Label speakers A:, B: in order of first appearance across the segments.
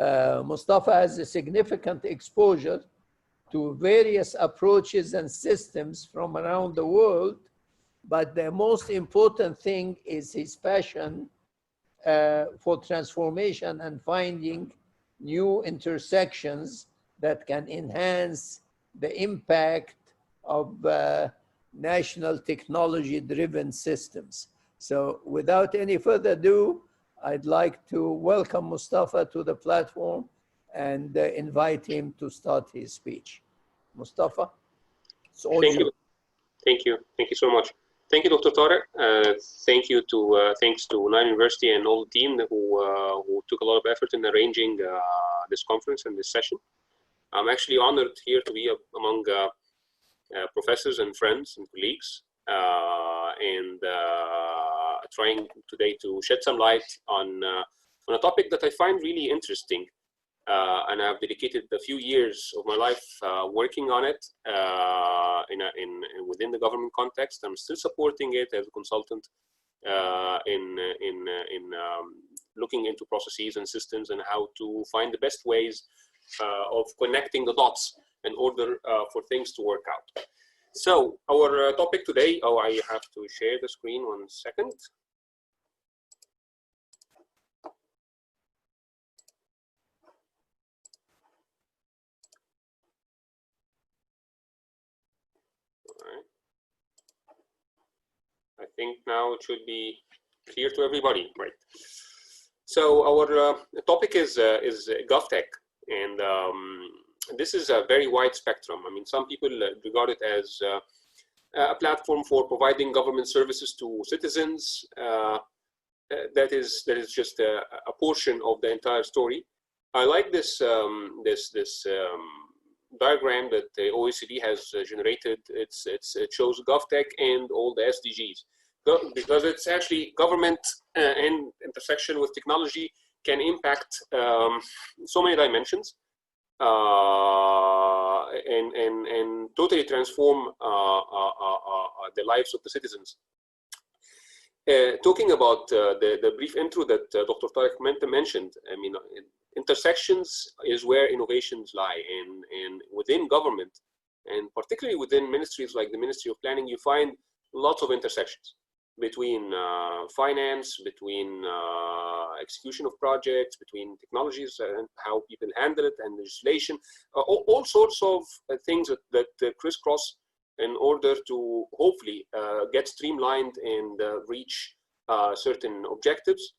A: Mostafa has a significant exposure to various approaches and systems from around the world, but the most important thing is his passion for transformation and finding new intersections that can enhance the impact of national technology-driven systems. So without any further ado, I'd like to welcome Mostafa to the platform and invite him to start his speech. Mostafa, it's all
B: Thank you. Thank you. Thank you so much. Thank you, Dr. Tariq. Thanks to Nile University and all the team who took a lot of effort in arranging this conference and this session. I'm actually honored here to be among professors and friends and colleagues, and trying today to shed some light on a topic that I find really interesting. And I've dedicated a few years of my life working on it within the government context. I'm still supporting it as a consultant in looking into processes and systems and how to find the best ways of connecting the dots in order for things to work out. So our topic today, I have to share the screen 1 second. I think now it should be clear to everybody, right? So our topic is GovTech, and this is a very wide spectrum. I mean, some people regard it as a platform for providing government services to citizens. That is just a portion of the entire story. I like this diagram that the OECD has generated. It shows GovTech and all the SDGs, because it's actually government and intersection with technology can impact so many dimensions and totally transform the lives of the citizens. Talking about the brief intro that Dr. Tariq mentioned, I mean, intersections is where innovations lie, and within government, and particularly within ministries like the Ministry of Planning, you find lots of intersections between finance, between execution of projects, between technologies and how people handle it, and legislation, all sorts of things that crisscross in order to hopefully get streamlined and reach certain objectives.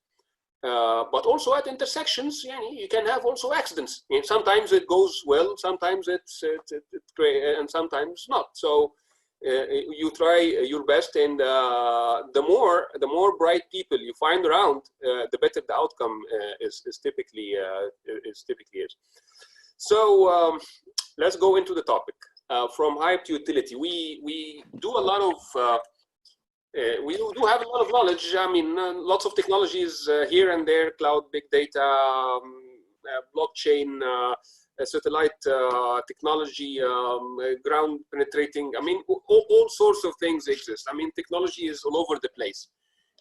B: But also at intersections, you can have also accidents. And sometimes it goes well, sometimes it's great, and sometimes not. So you try your best, and the more bright people you find around, the better the outcome is typically is. So let's go into the topic. From hype to utility, we do a lot of we do have a lot of knowledge. I mean, lots of technologies here and there: cloud, big data, blockchain, satellite technology, ground penetrating. I mean, all sorts of things exist. I mean, technology is all over the place,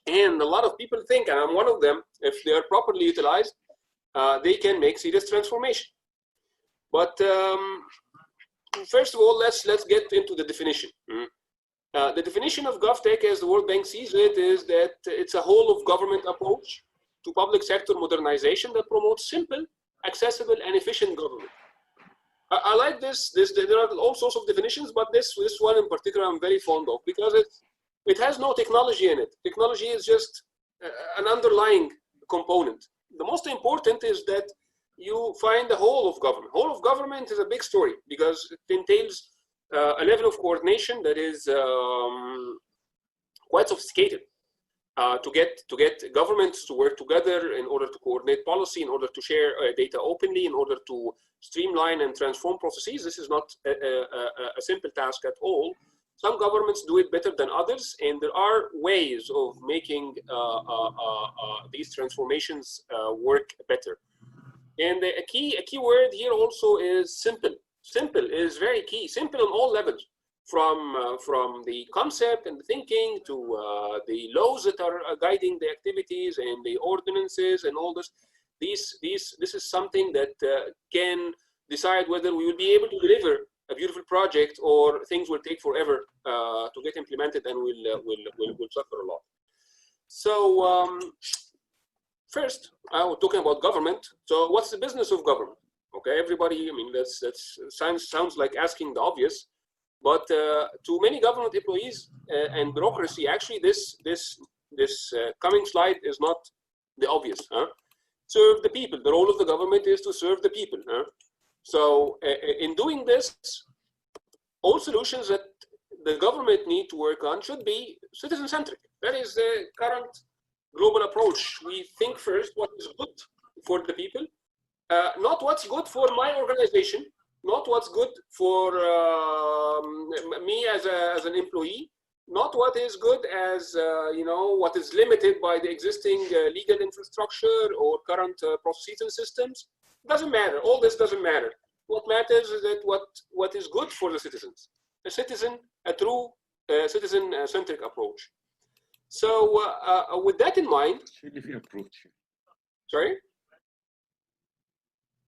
B: and a lot of people think, and I'm one of them, if they are properly utilized, they can make serious transformation. But first of all, let's get into the definition. The definition of GovTech, as the World Bank sees it, is that it's a whole of government approach to public sector modernization that promotes simple, accessible, and efficient government. I like this. There are all sorts of definitions, but this one in particular I'm very fond of, because it has no technology in it. Technology is just an underlying component. The most important is that you find the whole of government. Whole of government is a big story, because it entails a level of coordination that is quite sophisticated to get governments to work together in order to coordinate policy, in order to share data openly, in order to streamline and transform processes. This is not a simple task at all. Some governments do it better than others, and there are ways of making these transformations work better. And a key word here also is simple. Simple is very key. Simple on all levels, from the concept and the thinking to the laws that are guiding the activities and the ordinances and all this. this is something that can decide whether we will be able to deliver a beautiful project or things will take forever to get implemented and we'll suffer a lot. So first, talking about government. So what's the business of government? Okay, everybody, I mean, that sounds like asking the obvious, but to many government employees and bureaucracy, actually this coming slide is not the obvious. Serve the people. The role of the government is to serve the people. So in doing this, all solutions that the government need to work on should be citizen-centric. That is the current global approach. We think first what is good for the people, not what's good for my organization, not what's good for me as an employee, not what is good as what is limited by the existing legal infrastructure or current processes and systems. Doesn't matter. All this doesn't matter. What matters is that what is good for the citizens. A true citizen-centric approach. So with that in mind, sorry.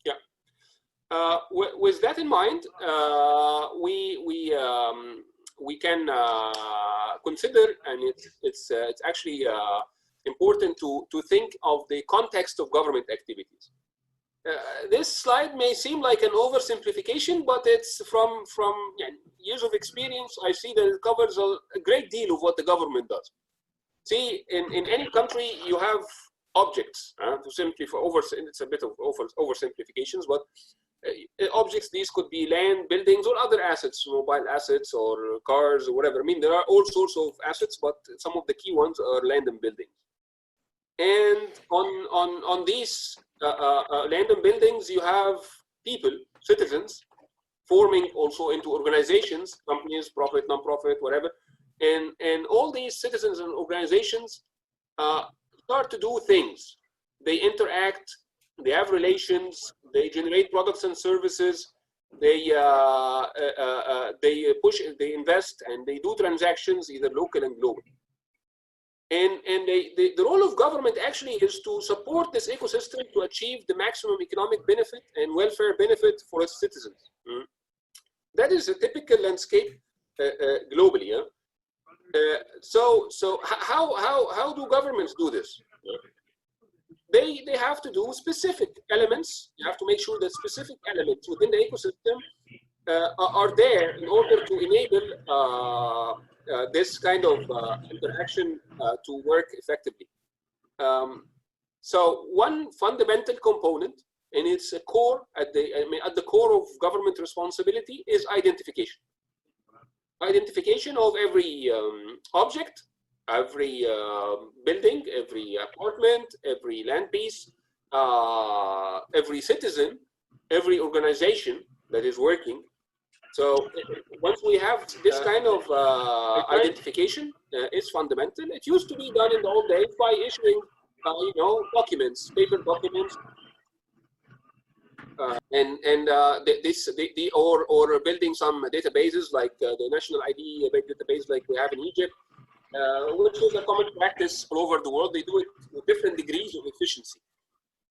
B: Yeah. With that in mind, we can consider, and it's actually important to think of the context of government activities. This slide may seem like an oversimplification, but it's from years of experience. I see that it covers a great deal of what the government does. See, in any country, you have objects. To simplify, it's a bit of oversimplifications, but objects, these could be land, buildings, or other assets, mobile assets, or cars, or whatever. I mean, there are all sorts of assets, but some of the key ones are land and buildings. And on these land and buildings, you have people, citizens, forming also into organizations, companies, profit, non-profit, whatever. And all these citizens and organizations start to do things. They interact, they have relations, they generate products and services, they push, they invest, and they do transactions, either local and global. And the role of government actually is to support this ecosystem to achieve the maximum economic benefit and welfare benefit for its citizens. That is a typical landscape globally. So how do governments do this? They have to do specific elements. You have to make sure that specific elements within the ecosystem are there in order to enable this kind of interaction to work effectively. So one fundamental component, and it's a core at the core of government responsibility, is identification. Identification of every object, every building, every apartment, every land piece, every citizen, every organization that is working. So once we have this kind of identification, it's fundamental. It used to be done in the old days by issuing, documents, paper documents, or building some databases like the national ID database, like we have in Egypt, which is a common practice all over the world. They do it with different degrees of efficiency.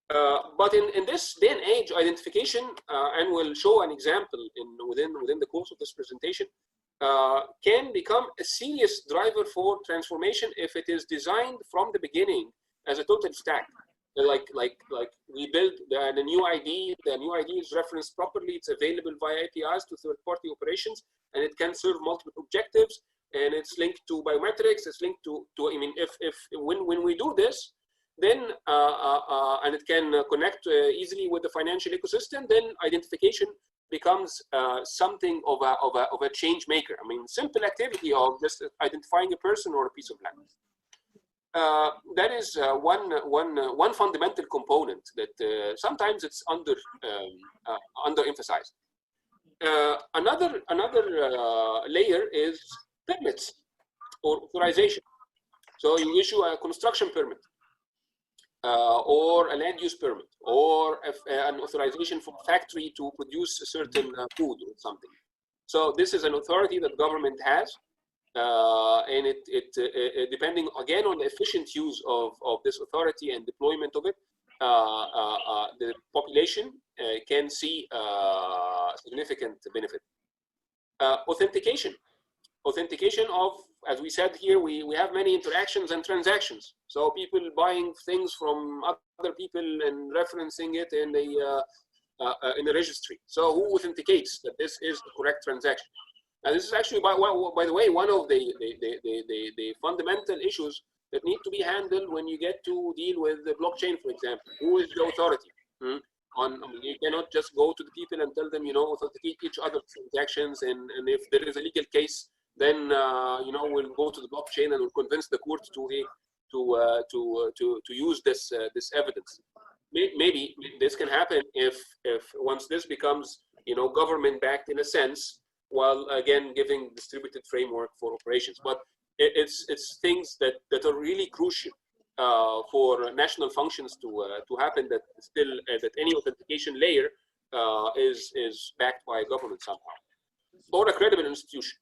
B: But in this day and age, identification, and we'll show an example within the course of this presentation, can become a serious driver for transformation if it is designed from the beginning as a total stack. Like we build the new ID. The new ID is referenced properly. It's available via APIs to third-party operations, and it can serve multiple objectives. And it's linked to biometrics. It's linked to I mean, when we do this, then and it can connect easily with the financial ecosystem, then identification becomes something of a change maker. I mean, simple activity of just identifying a person or a piece of land. That is one fundamental component that sometimes it's underemphasized. Another layer is permits or authorization. So you issue a construction permit, or a land use permit, or an authorization for a factory to produce a certain food or something. So this is an authority that government has, and it depending again on the efficient use of this authority and deployment of it, the population can see significant benefit. Authentication of, as we said here, we have many interactions and transactions. So people buying things from other people and referencing it in the registry. So who authenticates that this is the correct transaction? And this is actually, by the way, one of the fundamental issues that need to be handled when you get to deal with the blockchain, for example. Who is the authority? You cannot just go to the people and tell them, authenticate each other's transactions, and if there is a legal case, then we'll go to the blockchain and we'll convince the court to use this evidence. Maybe this can happen if once this becomes government backed in a sense, while again giving distributed framework for operations. But it's things that are really crucial for national functions to happen, that still that any authentication layer is backed by a government somehow, or a credible institution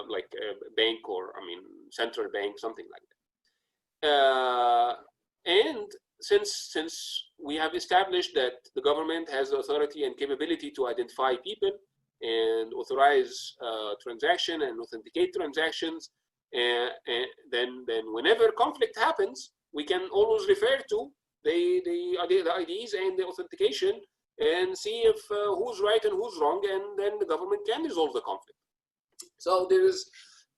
B: like a bank, or central bank, something like that. And since we have established that the government has the authority and capability to identify people and authorize transaction and authenticate transactions, and then whenever conflict happens, we can always refer to the IDs and the authentication and see if who's right and who's wrong, and then the government can resolve the conflict. So there is,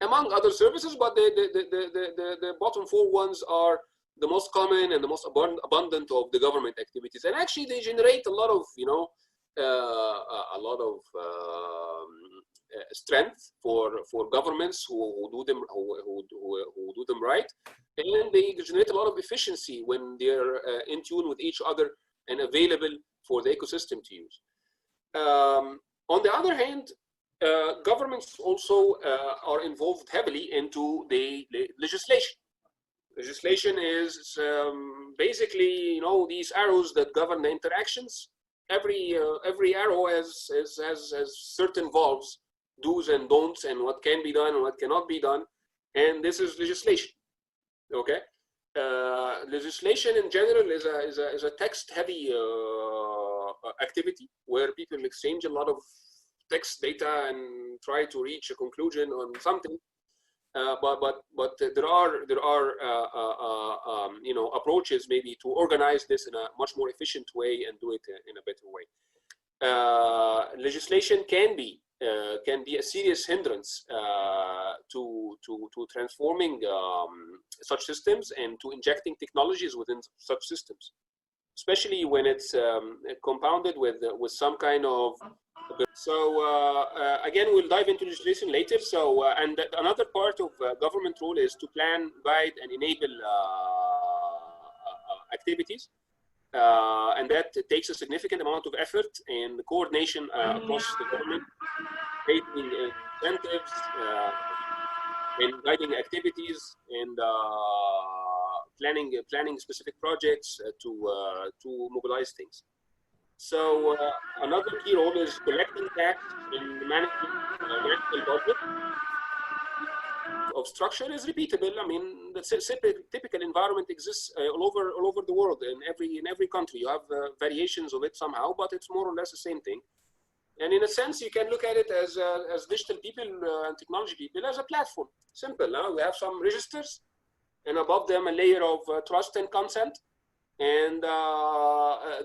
B: among other services, but the bottom four ones are the most common and the most abundant of the government activities, and actually they generate a lot of strength for governments who do them right, and they generate a lot of efficiency when they're in tune with each other and available for the ecosystem to use. On the other hand, governments also are involved heavily into the legislation. Legislation is basically these arrows that govern the interactions. Every arrow has certain valves, do's and don'ts, and what can be done and what cannot be done, and this is legislation. Okay, legislation in general is a text-heavy activity where people exchange a lot of text data and try to reach a conclusion on something. But there are approaches maybe to organize this in a much more efficient way and do it in a better way. Legislation can be a serious hindrance to transforming such systems and to injecting technologies within such systems, especially when it's compounded with some kind of. So again, we'll dive into legislation later. So and another part of government role is to plan, guide, and enable activities, and that takes a significant amount of effort and coordination across the government, creating incentives and guiding activities, and planning specific projects to mobilize things. So another key role is collecting tax and managing national budget. Of structure is repeatable. The typical environment exists all over the world. In every country, you have variations of it somehow, but it's more or less the same thing. And in a sense, you can look at it as digital people and technology people as a platform. Simple. We have some registers, and above them a layer of trust and consent. And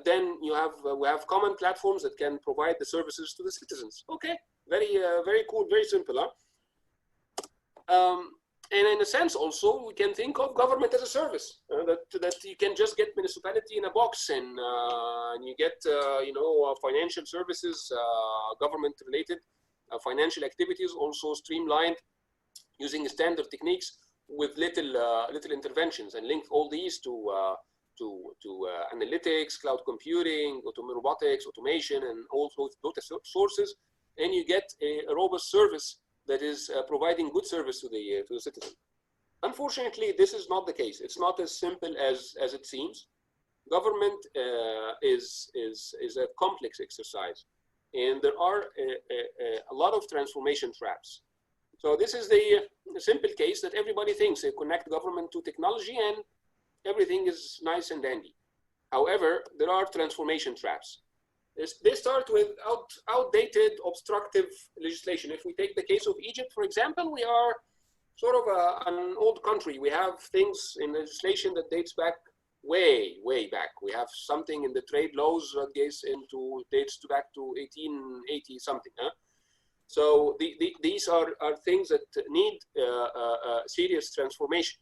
B: then we have common platforms that can provide the services to the citizens. Okay, very cool, very simple, and in a sense also we can think of government as a service, that you can just get municipality in a box, and you get financial services, government related financial activities also streamlined using standard techniques with little interventions, and link all these to analytics, cloud computing, robotics, automation, and all those data sources, and you get a robust service that is providing good service to the citizen. Unfortunately, this is not the case. It's not as simple as it seems. Government is a complex exercise, and there are a lot of transformation traps. So this is the simple case that everybody thinks they connect government to technology and everything is nice and dandy. However, there are transformation traps. They start with outdated, obstructive legislation. If we take the case of Egypt, for example, we are sort of an old country. We have things in legislation that dates back way back. We have something in the trade laws that dates back to 1880 something. Huh? So these are things that need serious transformation.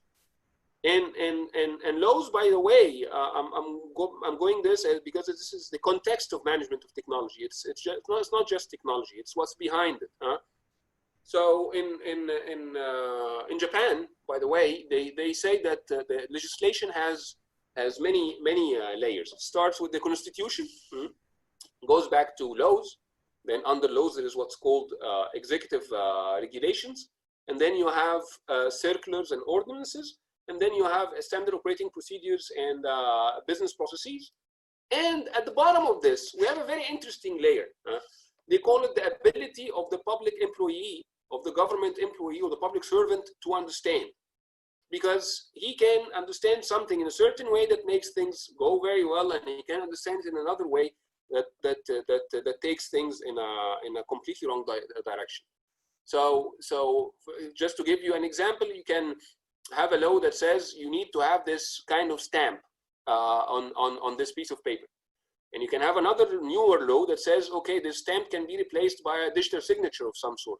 B: And laws, by the way, I'm going this because this is the context of management of technology. It's not just technology. It's what's behind it. Huh? So in Japan, by the way, they say that the legislation has many layers. It starts with the constitution, goes back to laws. Then under laws, there is what's called executive regulations. And then you have circulars and ordinances. And then you have standard operating procedures and business processes. And at the bottom of this, we have a very interesting layer. They call it the ability of the public employee, of the government employee or the public servant to understand. Because he can understand something in a certain way that makes things go very well, and he can understand it in another way that takes things in a completely wrong direction. So just to give you an example, you can have a law that says you need to have this kind of stamp on this piece of paper. And you can have another newer law that says, okay, this stamp can be replaced by a digital signature of some sort.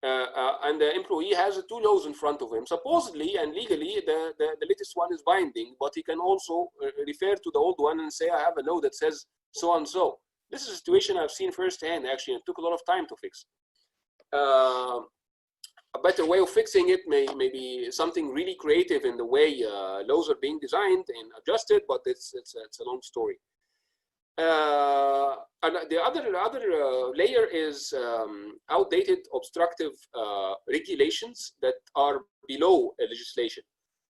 B: And the employee has two laws in front of him. Supposedly and legally, the latest one is binding, but he can also refer to the old one and say, I have a law that says so and so. This is a situation I've seen firsthand, actually. It took a lot of time to fix. A better way of fixing it may be something really creative in the way laws are being designed and adjusted, but it's a long story. And the other layer is outdated, obstructive regulations that are below legislation.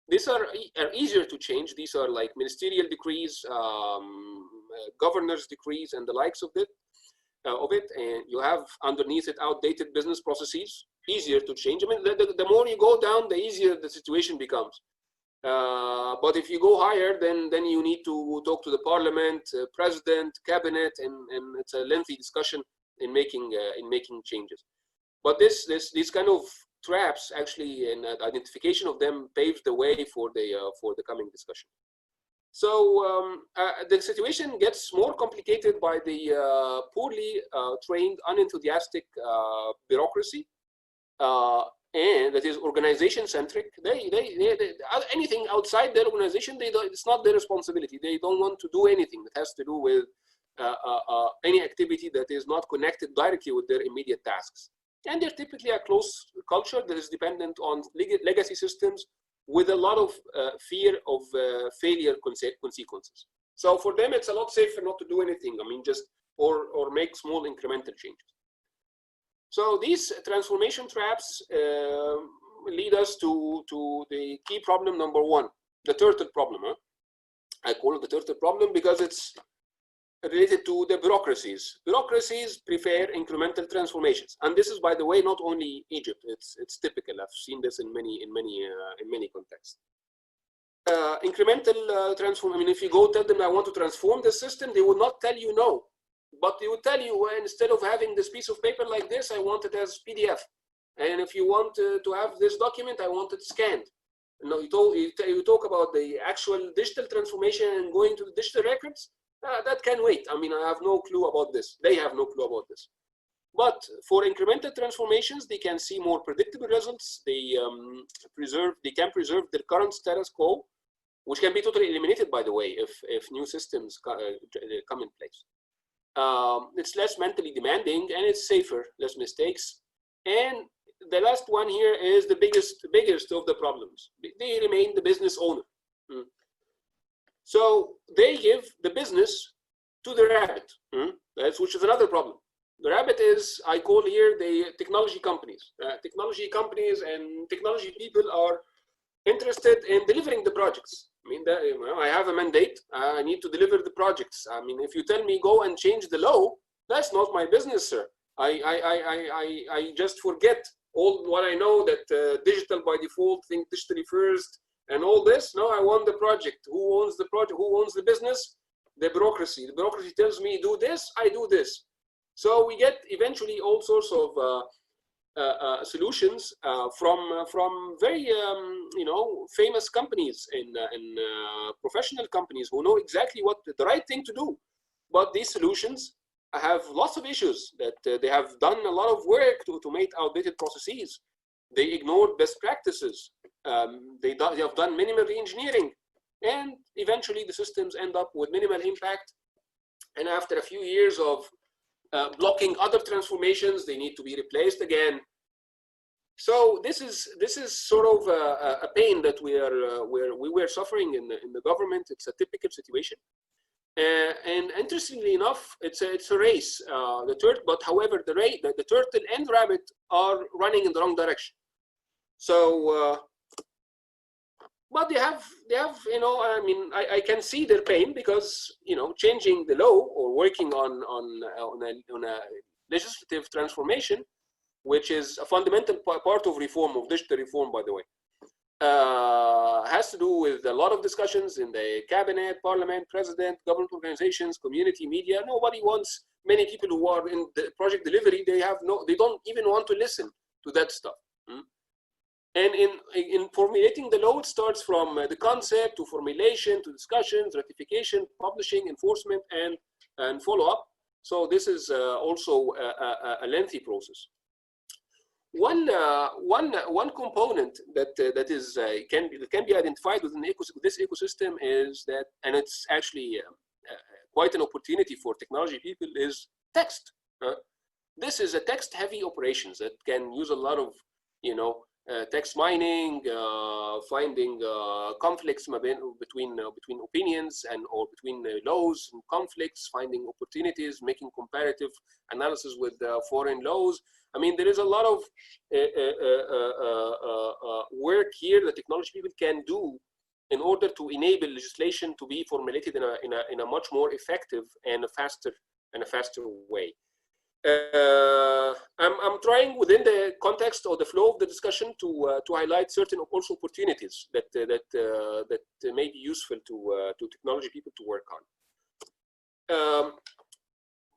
B: These are easier to change. These are like ministerial decrees, governor's decrees, and the likes of it. And you have underneath it outdated business processes, easier to change. I mean, the more you go down, the easier the situation becomes. But if you go higher, then you need to talk to the parliament, president, cabinet, and it's a lengthy discussion in making changes. But these kind of traps actually, and identification of them paves the way for the coming discussion. So the situation gets more complicated by the poorly trained, unenthusiastic bureaucracy. And that is organization-centric. Anything outside their organization, it's not their responsibility. They don't want to do anything that has to do with any activity that is not connected directly with their immediate tasks. And they're typically a close culture that is dependent on legacy systems with a lot of fear of failure consequences. So for them, it's a lot safer not to do anything. I mean, just or make small incremental changes. So these transformation traps lead us to the key problem number one, the turtle problem. I call it the turtle problem because it's related to the bureaucracies. Bureaucracies prefer incremental transformations, and this is, by the way, not only Egypt. It's typical. I've seen this in many contexts. Incremental transform. I mean, if you go tell them I want to transform the system, they will not tell you no. But they will tell you, instead of having this piece of paper like this, I want it as PDF. And if you want to have this document, I want it scanned. No, you talk about the actual digital transformation and going to the digital records. That can wait. I mean, I have no clue about this. They have no clue about this. But for incremental transformations, they can see more predictable results. They can preserve their current status quo, which can be totally eliminated, by the way, if new systems come in place. It's less mentally demanding, and it's safer, less mistakes. And the last one here is the biggest of the problems. They remain the business owner. So they give the business to the rabbit, which is another problem. The rabbit is, I call here, the technology companies. Technology companies and technology people are interested in delivering the projects. I mean, I have a mandate. I need to deliver the projects. I mean, if you tell me go and change the law, that's not my business, sir. I just forget all what I know, that digital by default, think digitally first, and all this. No, I won the project. Who owns the project? Who owns the business? The bureaucracy. The bureaucracy tells me do this, I do this. So we get eventually all sorts of solutions from very famous companies in professional companies who know exactly what the right thing to do. But these solutions have lots of issues that they have done a lot of work to automate outdated processes. They ignored best practices. They have done minimal re-engineering, and eventually the systems end up with minimal impact. And after a few years of blocking other transformations, they need to be replaced again. So this is sort of a pain that we were suffering in the government. It's a typical situation. And interestingly enough, it's a race. However, the turtle and rabbit are running in the wrong direction. So, but they have, I can see their pain, because changing the law or working on a legislative transformation, which is a fundamental part of reform, of digital reform, by the way, has to do with a lot of discussions in the cabinet, parliament, president, government organizations, community, media. Nobody wants, many people who are in the project delivery, they don't even want to listen to that stuff. And in formulating the law, it starts from the concept to formulation, to discussions, ratification, publishing, enforcement, and follow-up. So this is also a lengthy process. One component that can be identified within this ecosystem is that, and it's actually quite an opportunity for technology people, is text. This is a text-heavy operations that can use a lot of text mining, finding conflicts between opinions or between laws and conflicts, finding opportunities, making comparative analysis with foreign laws. I mean, there is a lot of work here that technology people can do in order to enable legislation to be formulated in a much more effective and a faster way. I'm trying, within the context or the flow of the discussion, to highlight certain also opportunities that may be useful to technology people to work on.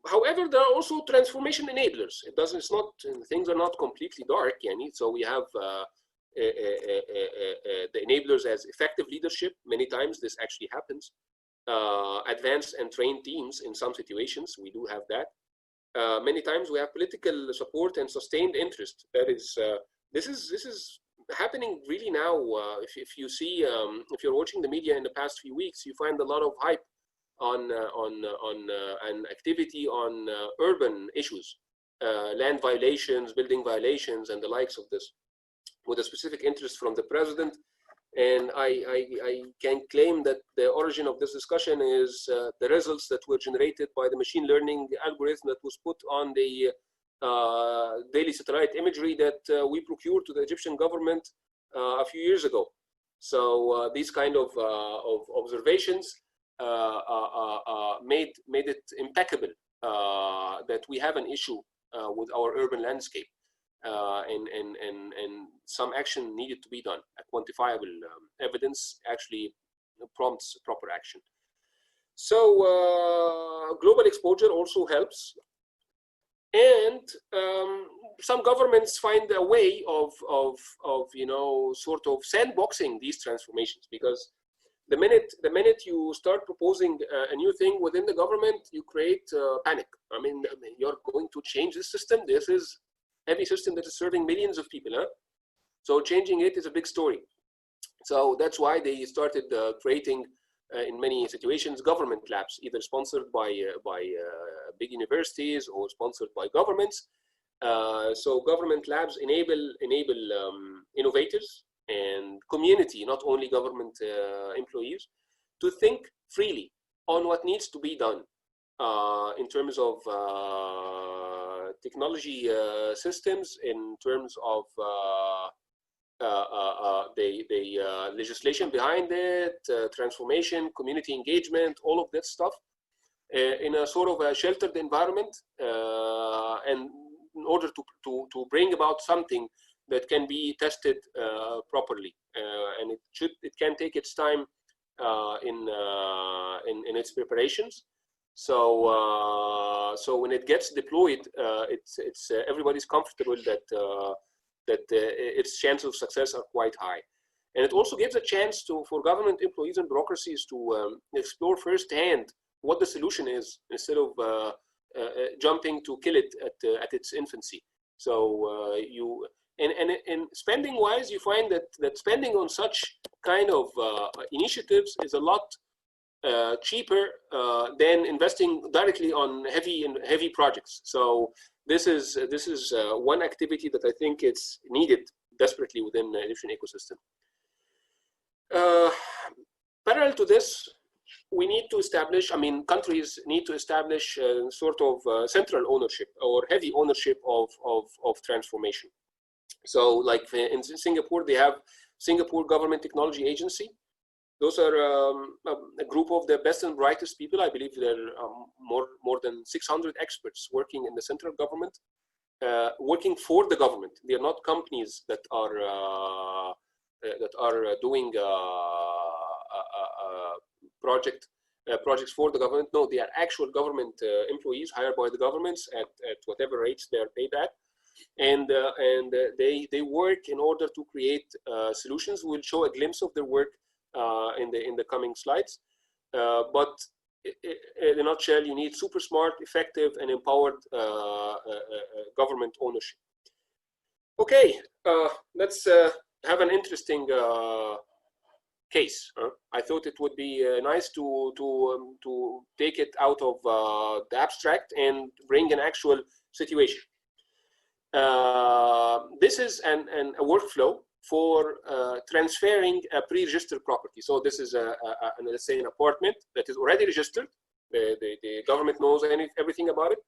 B: However, there are also transformation enablers. Things are not completely dark, Yani. So we have the enablers as effective leadership. Many times this actually happens. Advanced and trained teams in some situations, we do have that. Many times we have political support and sustained interest. That is, this is happening really now. If you see, if you're watching the media in the past few weeks, you find a lot of hype on an activity on urban issues, land violations, building violations, and the likes of this, with a specific interest from the president. And I can claim that the origin of this discussion is the results that were generated by the machine learning algorithm that was put on the daily satellite imagery that we procured to the Egyptian government a few years ago. So these kind of observations made it impeccable that we have an issue with our urban landscape. And some action needed to be done. A quantifiable evidence actually prompts proper action. So global exposure also helps. And some governments find a way of sort of sandboxing these transformations, because the minute you start proposing a new thing within the government, you create panic. I mean, you're going to change this system. This is heavy system that is serving millions of people. So changing it is a big story. So that's why they started creating, in many situations, government labs, either sponsored by big universities or sponsored by governments. So government labs enable innovators and community, not only government employees, to think freely on what needs to be done in terms of technology systems, in terms of the legislation behind it, transformation, community engagement, all of that stuff, in a sort of a sheltered environment, and in order to bring about something that can be tested properly, and it can take its time in its preparations. So so when it gets deployed, it's everybody's comfortable that its chances of success are quite high. And it also gives a chance for government employees and bureaucracies to explore firsthand what the solution is, instead of jumping to kill it at its infancy. So and spending wise, you find that spending on such kind of initiatives is a lot cheaper than investing directly on heavy projects. So this is one activity that I think it's needed desperately within the Egyptian ecosystem. Parallel to this, we need to establish, countries need to establish sort of central ownership or heavy ownership of transformation. So like in Singapore, they have Singapore Government Technology Agency. Those are a group of the best and brightest people. I believe there are more than 600 experts working in the central government, working for the government. They are not companies that are doing projects for the government. No, they are actual government employees hired by the governments at whatever rates they are paid at, and they work in order to create solutions. We'll show a glimpse of their work in the coming slides, but in a nutshell, you need super smart, effective, and empowered government ownership. Okay, let's have an interesting case. I thought it would be nice to take it out of the abstract and bring an actual situation. This is a workflow for transferring a pre-registered property. So this is let's say an apartment that is already registered. The government knows everything about it,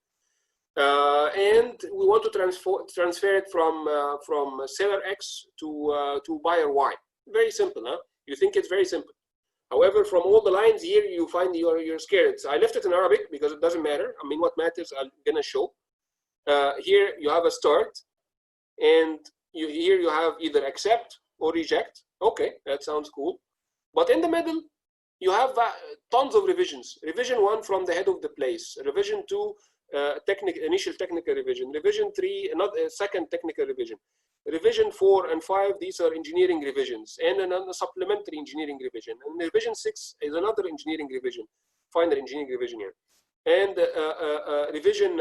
B: and we want to transfer it from seller X to buyer Y. Very simple, huh? You think it's very simple. However, from all the lines here, you find you're scared. So I left it in Arabic because it doesn't matter. What matters, I'm gonna show. Here you have a start, and here you have either accept or reject. Okay, that sounds cool. But in the middle, you have tons of revisions. Revision 1 from the head of the place. Revision 2, initial technical revision. Revision 3, another second technical revision. Revision 4 and 5, these are engineering revisions, and another supplementary engineering revision. And revision 6 is another engineering revision, final engineering revision here. And revision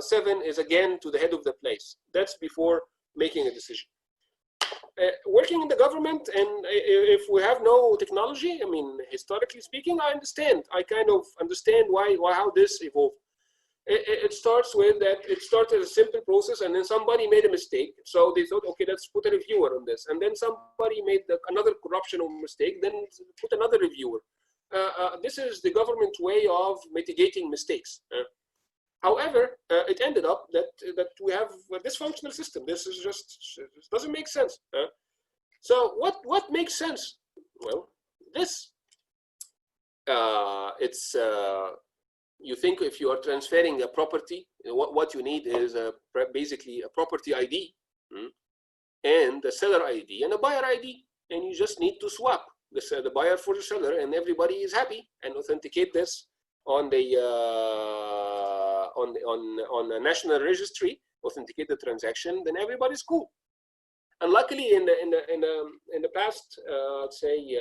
B: 7 is again to the head of the place. That's before making a decision. Working in the government, and if we have no technology, historically speaking, I understand. I kind of understand how this evolved. It starts with that. It started as a simple process, and then somebody made a mistake. So they thought, okay, let's put a reviewer on this. And then somebody made another corruption or mistake, then put another reviewer. This is the government way of mitigating mistakes. However, it ended up that we have a dysfunctional system. This is it doesn't make sense. So what makes sense? Well, this. You think if you are transferring a property, what you need is basically a property ID, and a seller ID and a buyer ID, and you just need to swap the buyer for the seller, and everybody is happy, and authenticate this on the on a national registry, authenticate the transaction, then everybody's cool. And luckily, in the past, let's say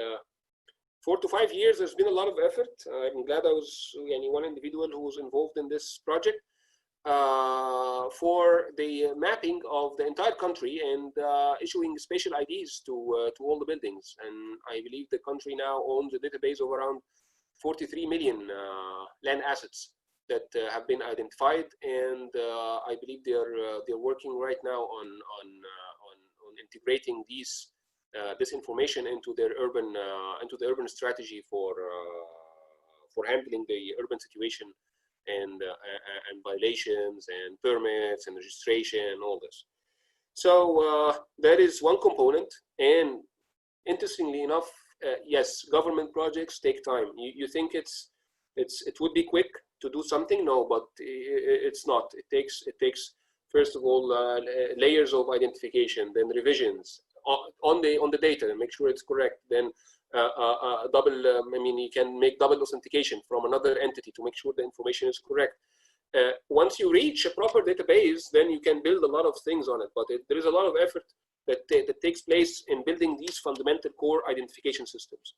B: 4 to 5 years, there's been a lot of effort. I'm glad I was one individual who was involved in this project for the mapping of the entire country and issuing spatial IDs to all the buildings. And I believe the country now owns a database of around 43 million land assets that have been identified, and I believe they're working right now on integrating this information into their urban strategy for handling the urban situation and violations and permits and registration and all this. So that is one component. And interestingly enough, yes, government projects take time. You think it would be quick to do something? No, but it's not. It takes First of all, layers of identification, then revisions on the data and make sure it's correct. Then you can make double authentication from another entity to make sure the information is correct. Once you reach a proper database, then you can build a lot of things on it. But there is a lot of effort that takes place in building these fundamental core identification systems.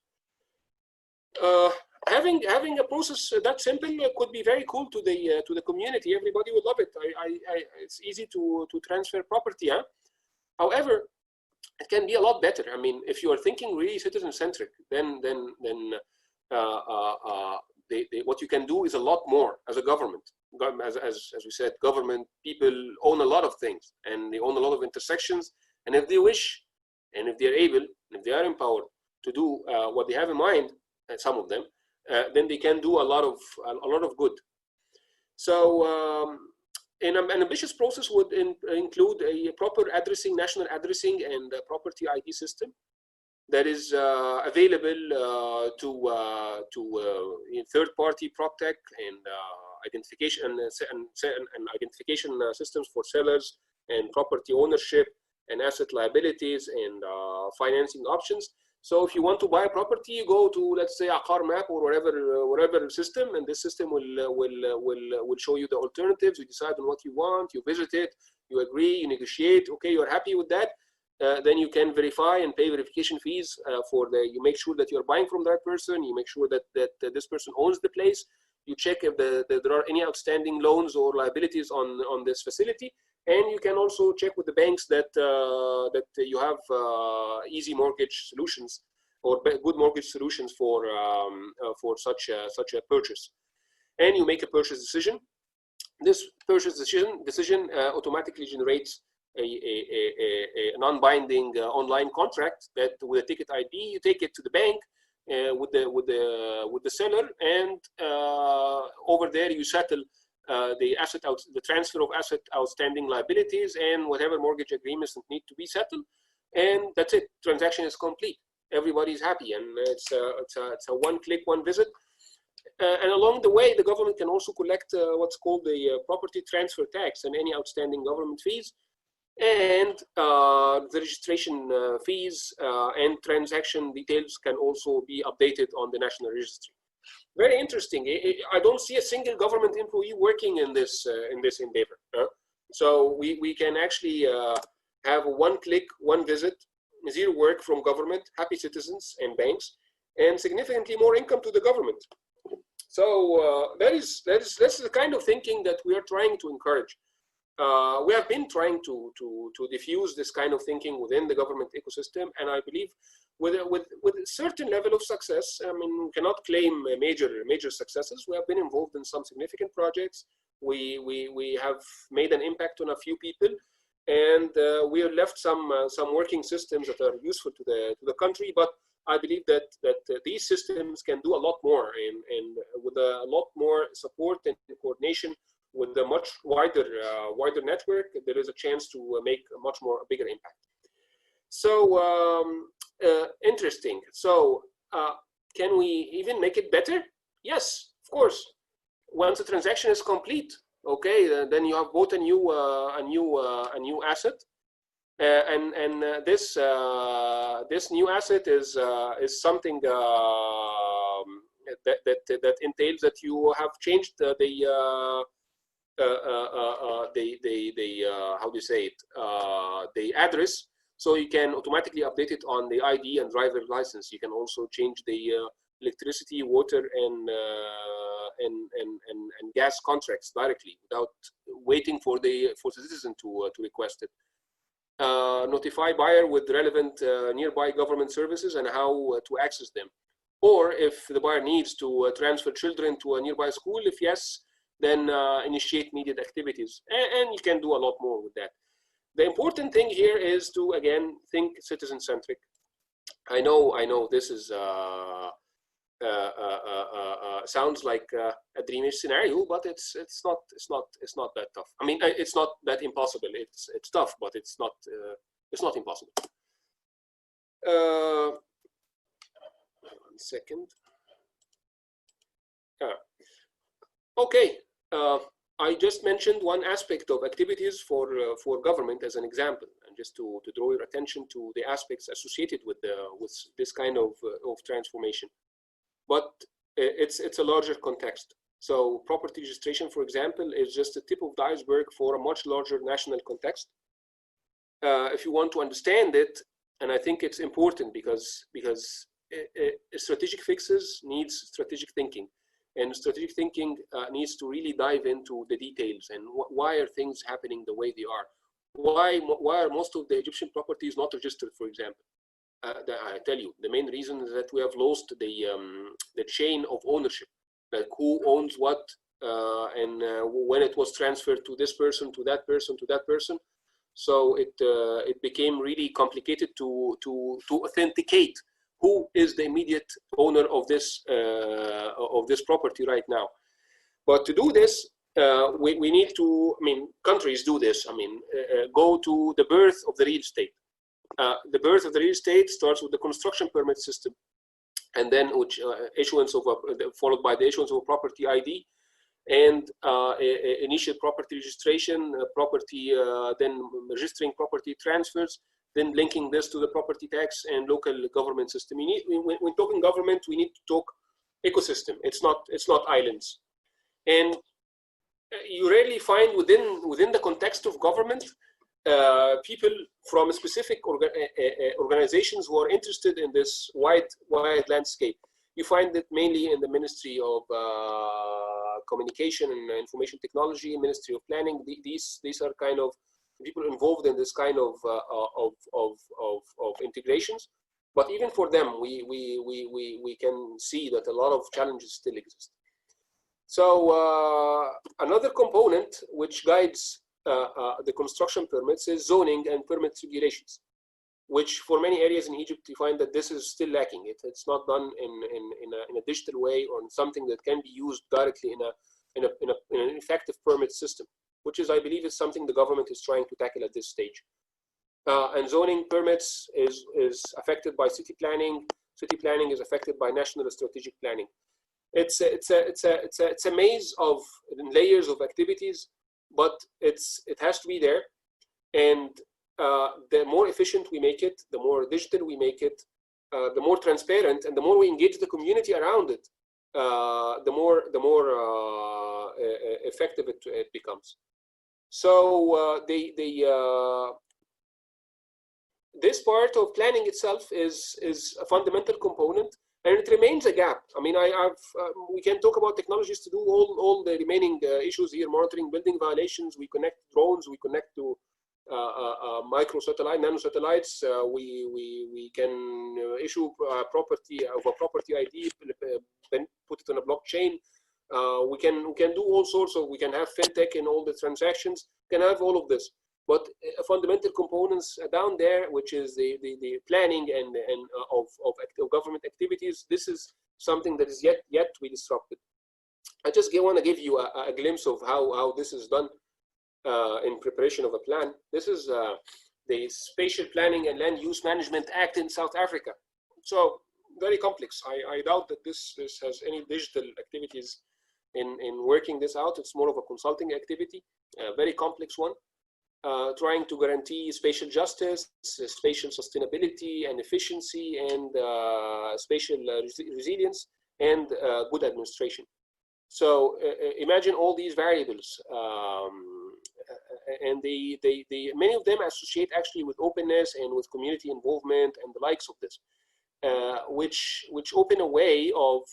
B: Having a process that simple could be very cool to the community. Everybody would love it. It's easy to transfer property. Huh? However, it can be a lot better. I mean, if you are thinking really citizen-centric, then what you can do is a lot more as a government. As we said, government people own a lot of things, and they own a lot of intersections. And if they wish, and if they are able, and if they are empowered to do what they have in mind, and some of them, then they can do a lot of good. So an ambitious process would include a proper addressing, national addressing, and property ID system that is available to third-party PropTech and identification and identification systems for sellers and property ownership and asset liabilities and financing options. So if you want to buy a property, you go to, let's say, Aqar Map or whatever system, and this system will show you the alternatives. You decide on what you want, you visit it, you agree, you negotiate. Okay, you're happy with that. Then you can verify and pay verification fees you make sure that you're buying from that person. You make sure that this person owns the place. You check if there are any outstanding loans or liabilities on this facility. And you can also check with the banks that you have easy mortgage solutions or good mortgage solutions for such a purchase. And you make a purchase decision. This purchase decision automatically generates a non-binding online contract that with a ticket ID, you take it to the bank with the seller, and over there you settle the transfer of asset outstanding liabilities and whatever mortgage agreements that need to be settled, and that's it. Transaction is complete. Everybody's happy, and it's a one-click, one visit. And along the way, the government can also collect what's called the property transfer tax and any outstanding government fees, and the registration fees and transaction details can also be updated on the National Registry. Very interesting. I don't see a single government employee working in this endeavor. So we can actually have a one-click, one visit, zero work from government, happy citizens and banks, and significantly more income to the government. So that's the kind of thinking that we are trying to encourage. We have been trying to diffuse this kind of thinking within the government ecosystem, and I believe with a certain level of success. I mean, we cannot claim major successes. We have been involved in some significant projects. We have made an impact on a few people, and we have left some working systems that are useful to the country. But I believe that these systems can do a lot more, and with a lot more support and coordination with a much wider network, there is a chance to make a bigger impact. So interesting. So can we even make it better? Yes, of course. Once the transaction is complete, okay, then you have bought a new asset, and this new asset is something that entails that you have changed how do you say it? The address, so you can automatically update it on the ID and driver license. You can also change the electricity, water, and gas contracts directly without waiting for the citizen to request it. Notify buyer with relevant nearby government services and how to access them. Or if the buyer needs to transfer children to a nearby school, if yes, then initiate immediate activities. And you can do a lot more with that. The important thing here is to, again, think citizen-centric. I know this is sounds like a dreamish scenario, but it's not that tough. I mean, it's not that impossible. It's tough, but it's not impossible. 1 second. Okay. I just mentioned one aspect of activities for government as an example, and just to draw your attention to the aspects associated with this kind of transformation. But it's a larger context. So property registration, for example, is just the tip of the iceberg for a much larger national context. If you want to understand it, and I think it's important because strategic fixes needs strategic thinking. And strategic thinking needs to really dive into the details and why are things happening the way they are. Why are most of the Egyptian properties not registered, for example? I tell you, the main reason is that we have lost the chain of ownership, like who owns what, and when it was transferred to this person, to that person, to that person. So it became really complicated to authenticate who is the immediate owner of this property right now. But to do this, we need to, I mean, countries do this. I mean, go to the birth of the real estate. The birth of the real estate starts with the construction permit system, and then which issuance of followed by the issuance of a property ID, and initial property registration, then registering property transfers, then linking this to the property tax and local government system. When talking government, we need to talk ecosystem. It's not islands, and you rarely find within the context of government people from specific organizations who are interested in this wide landscape. You find it mainly in the Ministry of Communication and Information Technology, Ministry of Planning. These are kind of people involved in this kind of integrations. But even for them, we can see that a lot of challenges still exist. So another component which guides the construction permits is zoning and permit regulations, which for many areas in Egypt, you find that this is still lacking. It's not done in a digital way or in something that can be used directly in an effective permit system, which is, I believe, is something the government is trying to tackle at this stage. And zoning permits is affected by city planning. City planning is affected by national strategic planning. It's a maze of layers of activities, but it has to be there. And the more efficient we make it, the more digital we make it, the more transparent, and the more we engage the community around it, the more effective it becomes. So this part of planning itself is a fundamental component, and it remains a gap. I mean, we can talk about technologies to do all the remaining issues here: monitoring building violations. We connect drones. We connect to micro satellite, nano satellites. We can issue a property ID, then put it on a blockchain. We can do all sorts of. We can have fintech in all the transactions. Can have all of this. But fundamental components down there, which is the planning and of government activities, this is something that is yet to be disrupted. I just want to give you a glimpse of how this is done in preparation of a plan. This is the Spatial Planning and Land Use Management Act in South Africa. So very complex. I doubt that this has any digital activities in working this out. It's more of a consulting activity, a very complex one. Trying to guarantee spatial justice, spatial sustainability and efficiency, and spatial resilience, and good administration. So imagine all these variables, and many of them associate actually with openness and with community involvement and the likes of this, which open a way of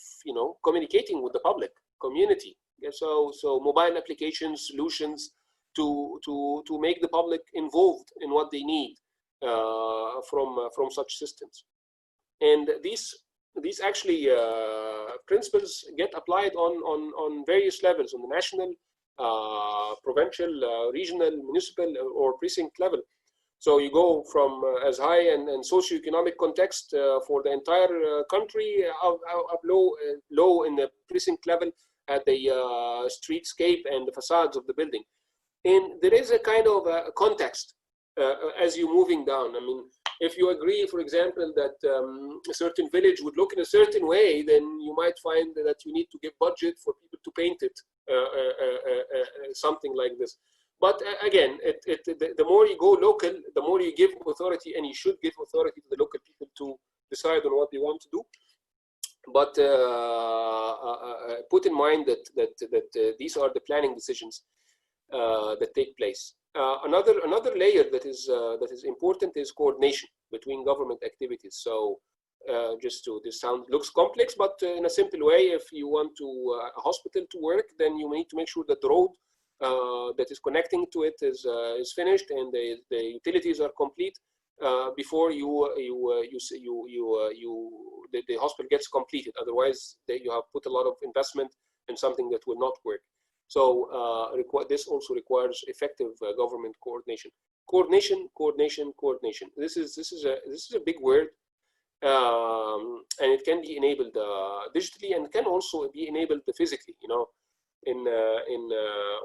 B: communicating with the public community. So mobile application solutions to make the public involved in what they need from such systems. And these actually principles get applied on various levels, on the national, provincial, regional, municipal, or precinct level. So you go from as high and socioeconomic context for the entire country, up low in the precinct level at the streetscape and the facades of the building. And there is a kind of a context as you're moving down. I mean, if you agree, for example, that a certain village would look in a certain way, then you might find that you need to give budget for people to paint it something like this. But again, the more you go local, the more you give authority, and you should give authority to the local people to decide on what they want to do. But put in mind that these are the planning decisions that take place. Another layer that is important is coordination between government activities. So this looks complex, but in a simple way, if you want a hospital to work, then you need to make sure that the road that is connecting to it is finished and the utilities are complete before the hospital gets completed. Otherwise, you have put a lot of investment in something that will not work. So this also requires effective government coordination. Coordination. This is a big word, and it can be enabled digitally, and can also be enabled physically. You know, in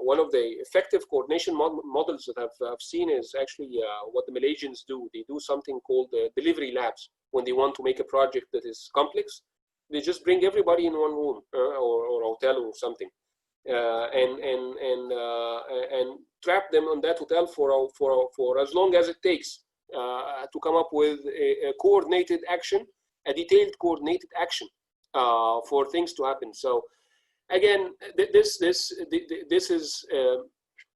B: one of the effective coordination models that I've seen is actually what the Malaysians do. They do something called delivery labs. When they want to make a project that is complex, they just bring everybody in one room or hotel or something. And trap them on that hotel for as long as it takes to come up with a coordinated action, a detailed coordinated action for things to happen. So again, this is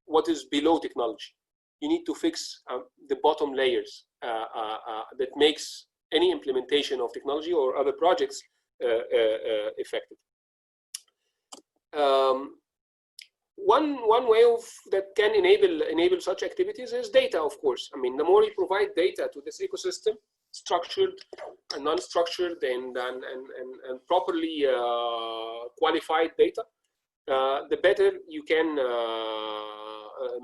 B: what is below technology. You need to fix the bottom layers that makes any implementation of technology or other projects effective. One way that can enable such activities is data, of course. I mean, the more you provide data to this ecosystem, structured and non-structured and properly qualified data, the better you can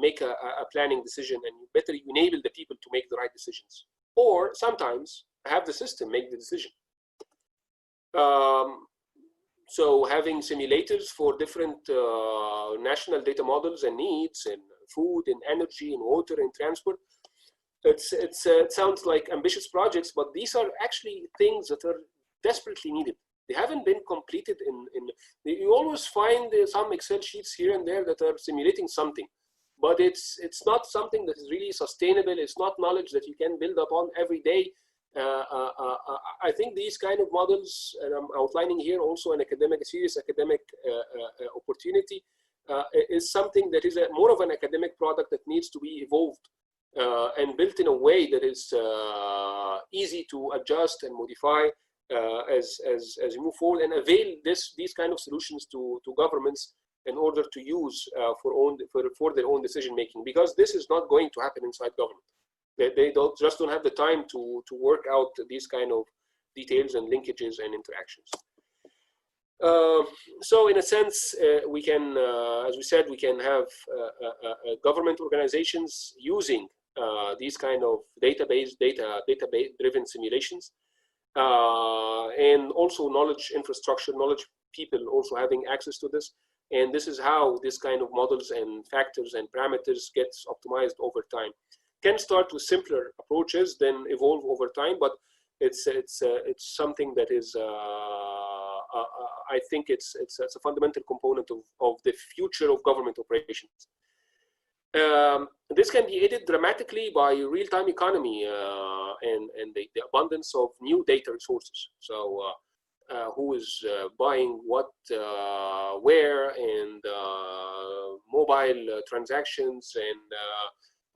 B: make a planning decision, and better you enable the people to make the right decisions. Or sometimes have the system make the decision. So having simulators for different national data models and needs, and food and energy and water and transport, it sounds like ambitious projects, but these are actually things that are desperately needed. They haven't been completed you always find some Excel sheets here and there that are simulating something, but it's not something that is really sustainable. It's not knowledge that you can build upon every day. I think these kind of models, and I'm outlining here also a serious academic opportunity, is something that is more of an academic product that needs to be evolved and built in a way that is easy to adjust and modify as you move forward, and avail these kind of solutions to governments in order to use for their own decision making, because this is not going to happen inside government. They don't have the time to work out these kind of details and linkages and interactions. So in a sense, we can, as we said, we can have government organizations using these kind of data-driven simulations, and also knowledge infrastructure, knowledge people also having access to this. And this is how this kind of models and factors and parameters gets optimized over time. Can start with simpler approaches, then evolve over time, but it's something that is I think it's a fundamental component of the future of government operations. This can be aided dramatically by real-time economy and the abundance of new data resources. So who is buying what, where, and mobile transactions and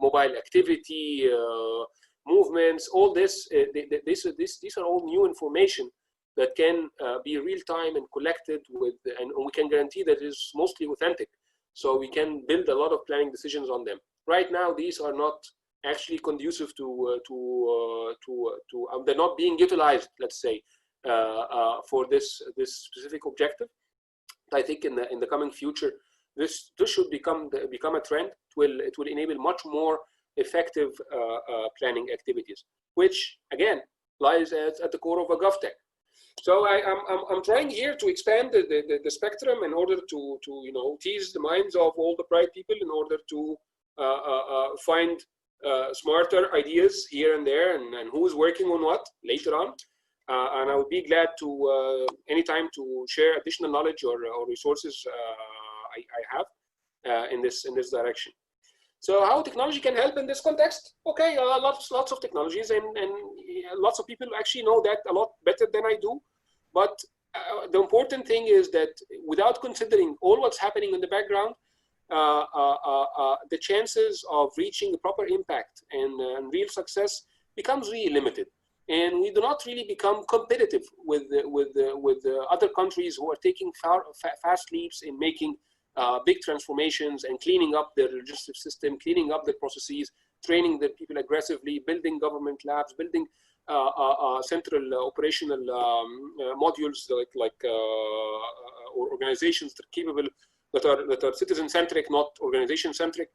B: mobile activity, movements, all this, these are all new information that can be real-time and collected with, and we can guarantee that it is mostly authentic. So we can build a lot of planning decisions on them. Right now, these are not actually conducive they're not being utilized, let's say, for this specific objective. I think in the coming future, this should become a trend. It will enable much more effective planning activities, which again lies at the core of a GovTech. So I'm trying here to expand the spectrum in order to tease the minds of all the bright people, in order to find smarter ideas here and there, and who's working on what later on. And I would be glad to anytime to share additional knowledge or resources I have in this direction. So how technology can help in this context? Okay, lots of technologies, and lots of people actually know that a lot better than I do. But the important thing is that without considering all what's happening in the background, the chances of reaching the proper impact and real success becomes really limited. And we do not really become competitive with other countries who are taking fast leaps in making big transformations and cleaning up their legislative system, cleaning up their processes, training their people aggressively, building government labs, building central operational modules or organizations that are capable, that are citizen-centric, not organization-centric.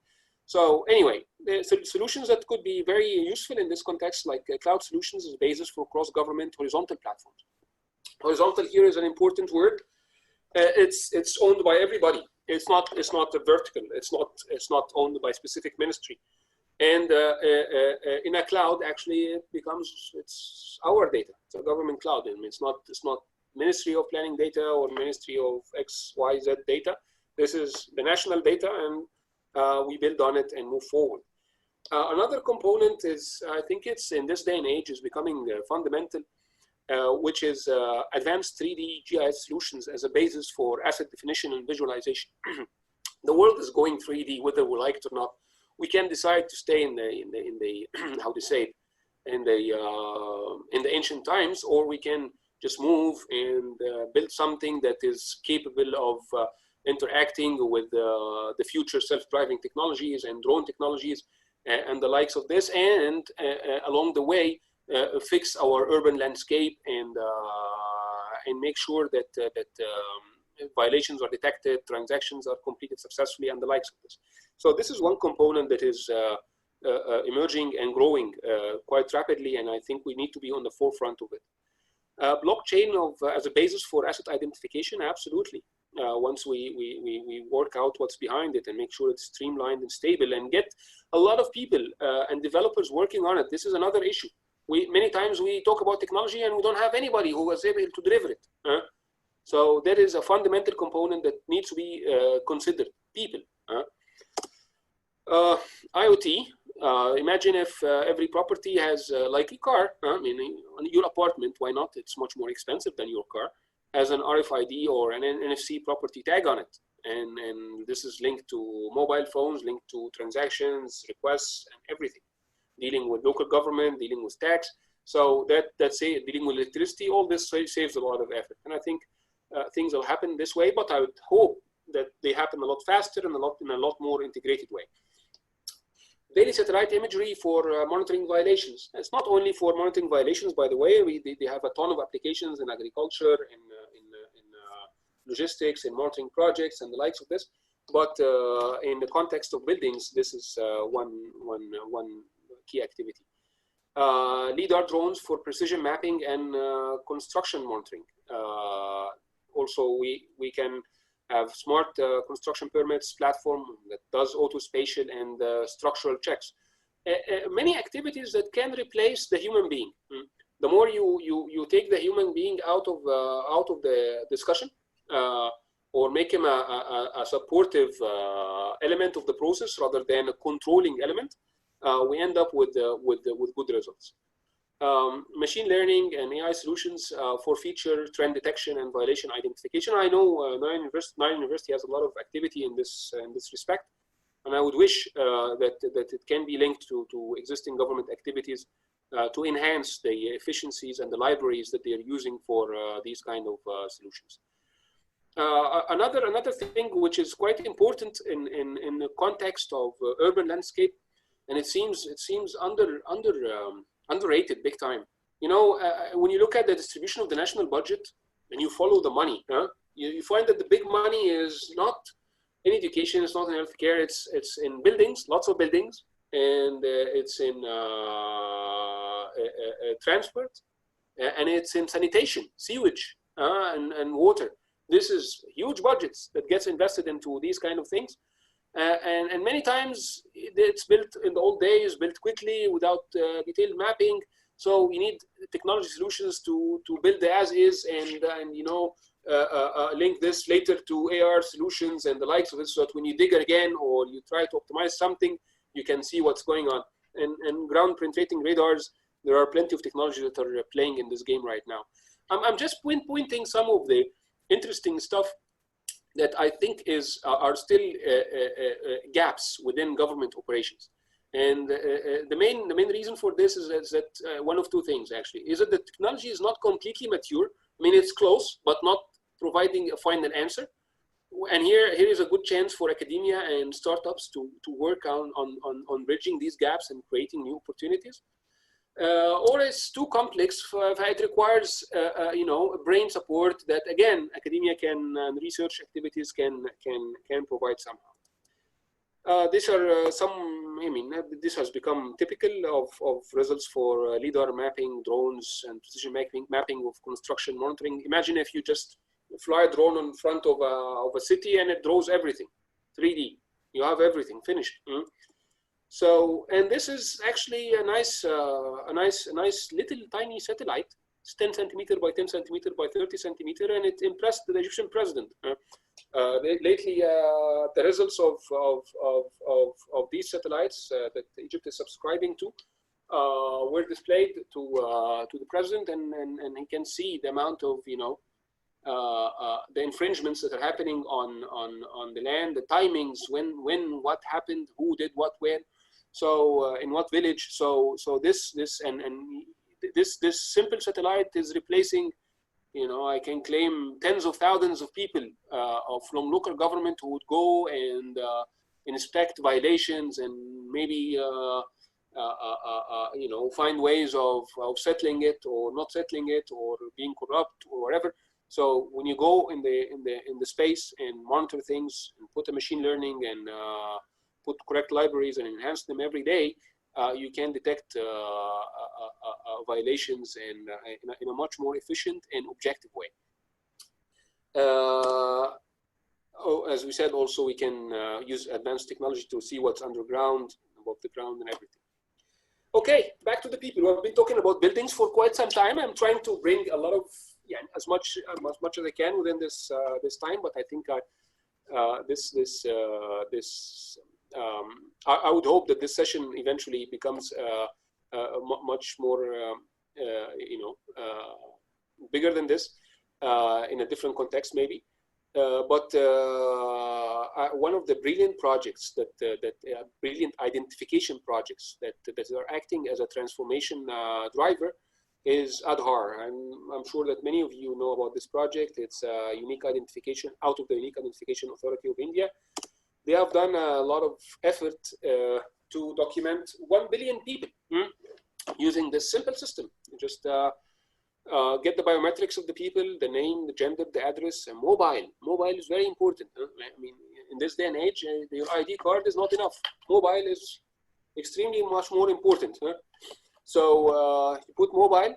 B: So anyway, the solutions that could be very useful in this context, like cloud solutions, is a basis for cross-government horizontal platforms. Horizontal here is an important word. It's owned by everybody. It's not a vertical. It's not owned by specific ministry. And in a cloud, actually, it's our data. It's a government cloud, and it's not Ministry of Planning data or Ministry of XYZ data. This is the national data, and we build on it and move forward. Another component is, I think it's in this day and age, is becoming fundamental, which is advanced 3D GIS solutions as a basis for asset definition and visualization. The world is going 3D, whether we like it or not. We can decide to stay in the how to say it, in the ancient times, or we can just move and build something that is capable of interacting with the future self-driving technologies and drone technologies and the likes of this, and along the way fix our urban landscape and make sure that violations are detected, transactions are completed successfully, and the likes of this. So this is one component that is emerging and growing quite rapidly, and I think we need to be on the forefront of it. Blockchain as a basis for asset identification, absolutely. Once we work out what's behind it and make sure it's streamlined and stable, and get a lot of people and developers working on it. This is another issue. Many times we talk about technology and we don't have anybody who was able to deliver it. So there is a fundamental component that needs to be considered, people. IoT, imagine if every property has, like a car, I mean, your apartment, why not? It's much more expensive than your car, has an RFID or an NFC property tag on it. And this is linked to mobile phones, linked to transactions, requests, and everything. Dealing with local government, dealing with tax. So that's it, dealing with electricity, all this saves a lot of effort. And I think things will happen this way, but I would hope that they happen a lot faster and in a lot more integrated way. Daily satellite imagery for monitoring violations. It's not only for monitoring violations, by the way. They have a ton of applications in agriculture, in logistics, in monitoring projects, and the likes of this. But in the context of buildings, this is one key activity. LiDAR drones for precision mapping and construction monitoring. Also, we can have smart construction permits platform that does auto-spatial and structural checks. Many activities that can replace the human being. The more you take the human being out of the discussion, or make him a supportive element of the process rather than a controlling element, we end up with good results. Machine learning and AI solutions for feature, trend detection, and violation identification. I know Nile University has a lot of activity in this respect, and I would wish that it can be linked to existing government activities to enhance the efficiencies and the libraries that they are using for these kind of solutions. Another thing which is quite important in the context of urban landscape, and it seems underrated big time. You know, when you look at the distribution of the national budget and you follow the money, you find that the big money is not in education, it's not in healthcare, it's in buildings, lots of buildings, and it's in transport, and it's in sanitation, sewage, and water. This is huge budgets that gets invested into these kind of things. And many times it's built in the old days, built quickly without detailed mapping. So we need technology solutions to build the as is and you know, link this later to AR solutions and the likes of it, so that when you dig again or you try to optimize something, you can see what's going on. And ground penetrating radars, there are plenty of technologies that are playing in this game right now. I'm just pointing some of the interesting stuff that I think are still gaps within government operations. And the main reason for this is that one of two things actually, is that the technology is not completely mature. I mean, it's close, but not providing a final answer. And here is a good chance for academia and startups to work on bridging these gaps and creating new opportunities. Or it's too complex. It requires, brain support that, again, academia research activities can provide somehow. These are this has become typical of results for LIDAR mapping, drones, and precision mapping of construction monitoring. Imagine if you just fly a drone in front of a city and it draws everything, 3D. You have everything finished. So, and this is actually a nice little tiny satellite. It's 10 centimeter by 10 centimeter by 30 centimeter, and it impressed the Egyptian president. Lately, the results of these satellites that Egypt is subscribing to were displayed to the president, and he can see the amount of the infringements that are happening on the land, the timings, when what happened, who did what, when. So in what village? So this simple satellite is replacing, I can claim tens of thousands of people from local government who would go and inspect violations and maybe find ways of settling it or not settling it or being corrupt or whatever. So when you go in the space and monitor things and put a machine learning and put correct libraries and enhance them every day, you can detect violations in a much more efficient and objective way. As we said, also we can use advanced technology to see what's underground, above the ground, and everything. Okay, back to the people. We've been talking about buildings for quite some time. I'm trying to bring a lot of as much as I can within this time, but I think I would hope that this session eventually becomes much more, bigger than this, in a different context maybe. But one of the brilliant projects brilliant identification projects that are acting as a transformation driver is ADHAR. I'm sure that many of you know about this project. It's a unique identification out of the Unique Identification Authority of India. They have done a lot of effort to document 1 billion people using this simple system. Just get the biometrics of the people, the name, the gender, the address, and mobile. Mobile is very important. I mean, in this day and age, your ID card is not enough. Mobile is extremely much more important. So you put mobile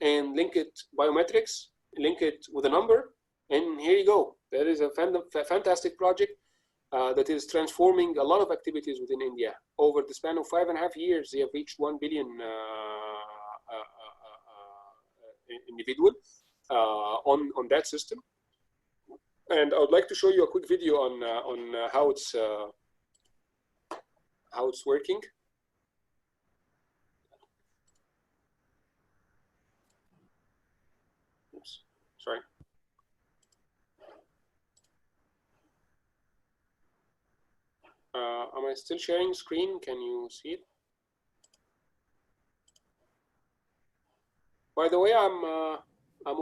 B: and link it biometrics, link it with a number, and here you go. There is a fantastic project that is transforming a lot of activities within India. Over the span of 5.5 years, they have reached 1 billion individual on that system. And I would like to show you a quick video on how it's working. Oops, sorry. Am I still sharing screen? Can you see it? By the way, I'm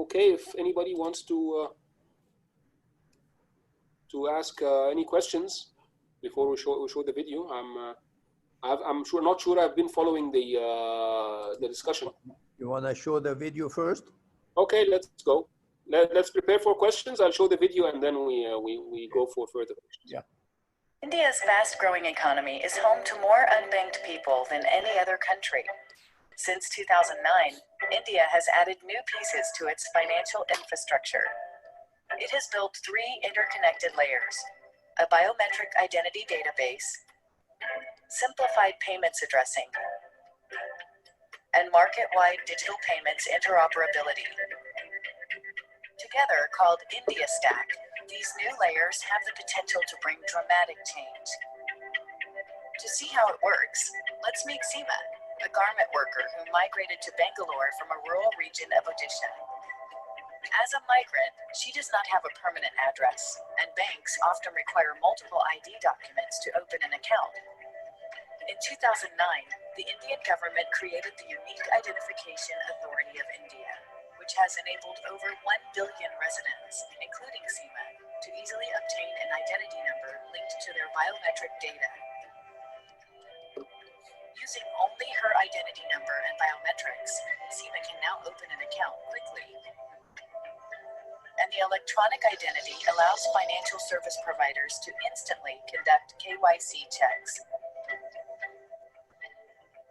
B: okay if anybody wants to ask any questions before we show the video. I'm not sure I've been following the discussion.
A: You want to show the video first?
B: Okay, let's go. Let's prepare for questions. I'll show the video and then we go for further questions.
A: Yeah.
C: India's fast-growing economy is home to more unbanked people than any other country. Since 2009, India has added new pieces to its financial infrastructure. It has built 3 interconnected layers: a biometric identity database, simplified payments addressing, and market-wide digital payments interoperability. To Together called India Stack, these new layers have the potential to bring dramatic change. To see how it works, let's meet Seema, a garment worker who migrated to Bangalore from a rural region of Odisha. As a migrant, she does not have a permanent address, and banks often require multiple ID documents to open an account. In 2009, the Indian government created the Unique Identification Authority of India, which has enabled over 1 billion residents, including Seema, to easily obtain an identity number linked to their biometric data. Using only her identity number and biometrics, Seema can now open an account quickly. And the electronic identity allows financial service providers to instantly conduct KYC checks.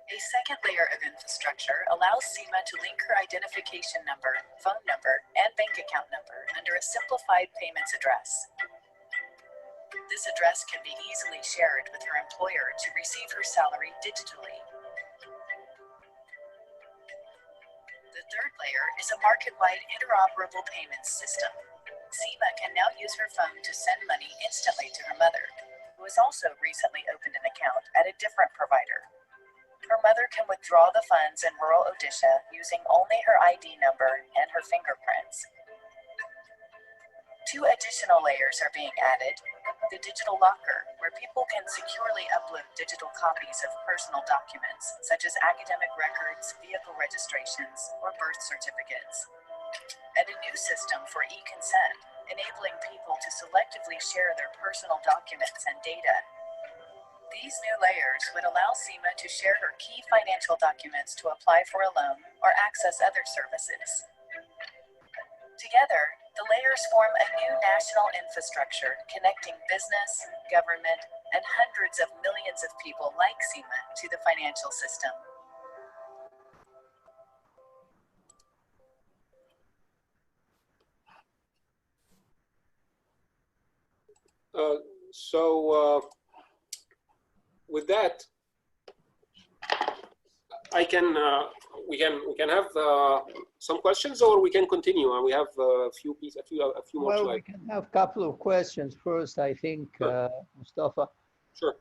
C: A second layer of infrastructure allows Seema to link her identification number, phone number, and bank account number under a simplified payments address. This address can be easily shared with her employer to receive her salary digitally. The third layer is a market-wide interoperable payments system. Seema can now use her phone to send money instantly to her mother, who has also recently opened an account at a different provider. Her mother can withdraw the funds in rural Odisha using only her ID number and her fingerprints. 2 additional layers are being added: the digital locker, where people can securely upload digital copies of personal documents, such as academic records, vehicle registrations, or birth certificates. And a new system for e-consent, enabling people to selectively share their personal documents and data. These new layers would allow Seema to share her key financial documents to apply for a loan or access other services. Together, the layers form a new national infrastructure connecting business, government, and hundreds of millions of people like Seema to the financial system.
B: With that, we can have some questions, or we can continue, and we have a few more
A: Well,
B: slides.
A: we can have a couple of questions first, I think, Mostafa.
B: Sure.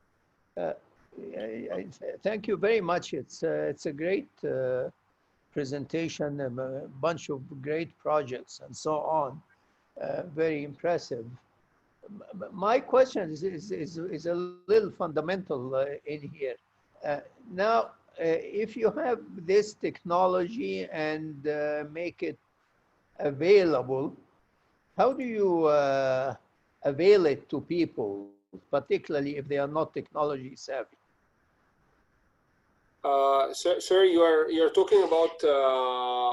A: Thank you very much. It's a great presentation, a bunch of great projects and so on. Very impressive. My question is a little fundamental in here. Now, if you have this technology and make it available, how do you avail it to people, particularly if they are not technology savvy?
B: Sir, you're talking about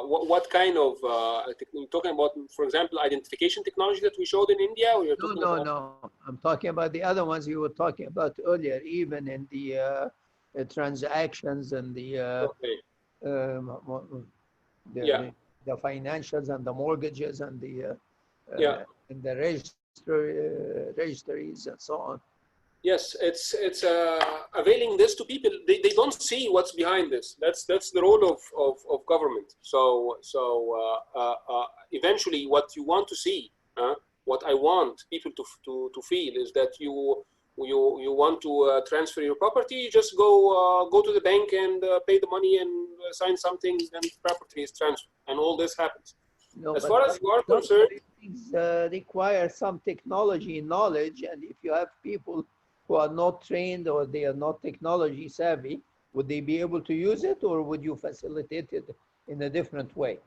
B: what kind of you're talking about, for example, identification technology that we showed in India, or you're talking about?
A: No. I'm talking about the other ones you were talking about earlier, even in the transactions and the financials and the mortgages and the registries and so on.
B: Yes, it's availing this to people. They don't see what's behind this. That's the role of government. So eventually, what you want to see, what I want people to feel is that you want to transfer your property. You just go to the bank and pay the money and sign something, and property is transferred, and all this happens.
A: No,
B: as far as you are concerned,
A: things require some technology knowledge, and if you have people who are not trained or they are not technology savvy, would they be able to use it, or would you facilitate it in a different way?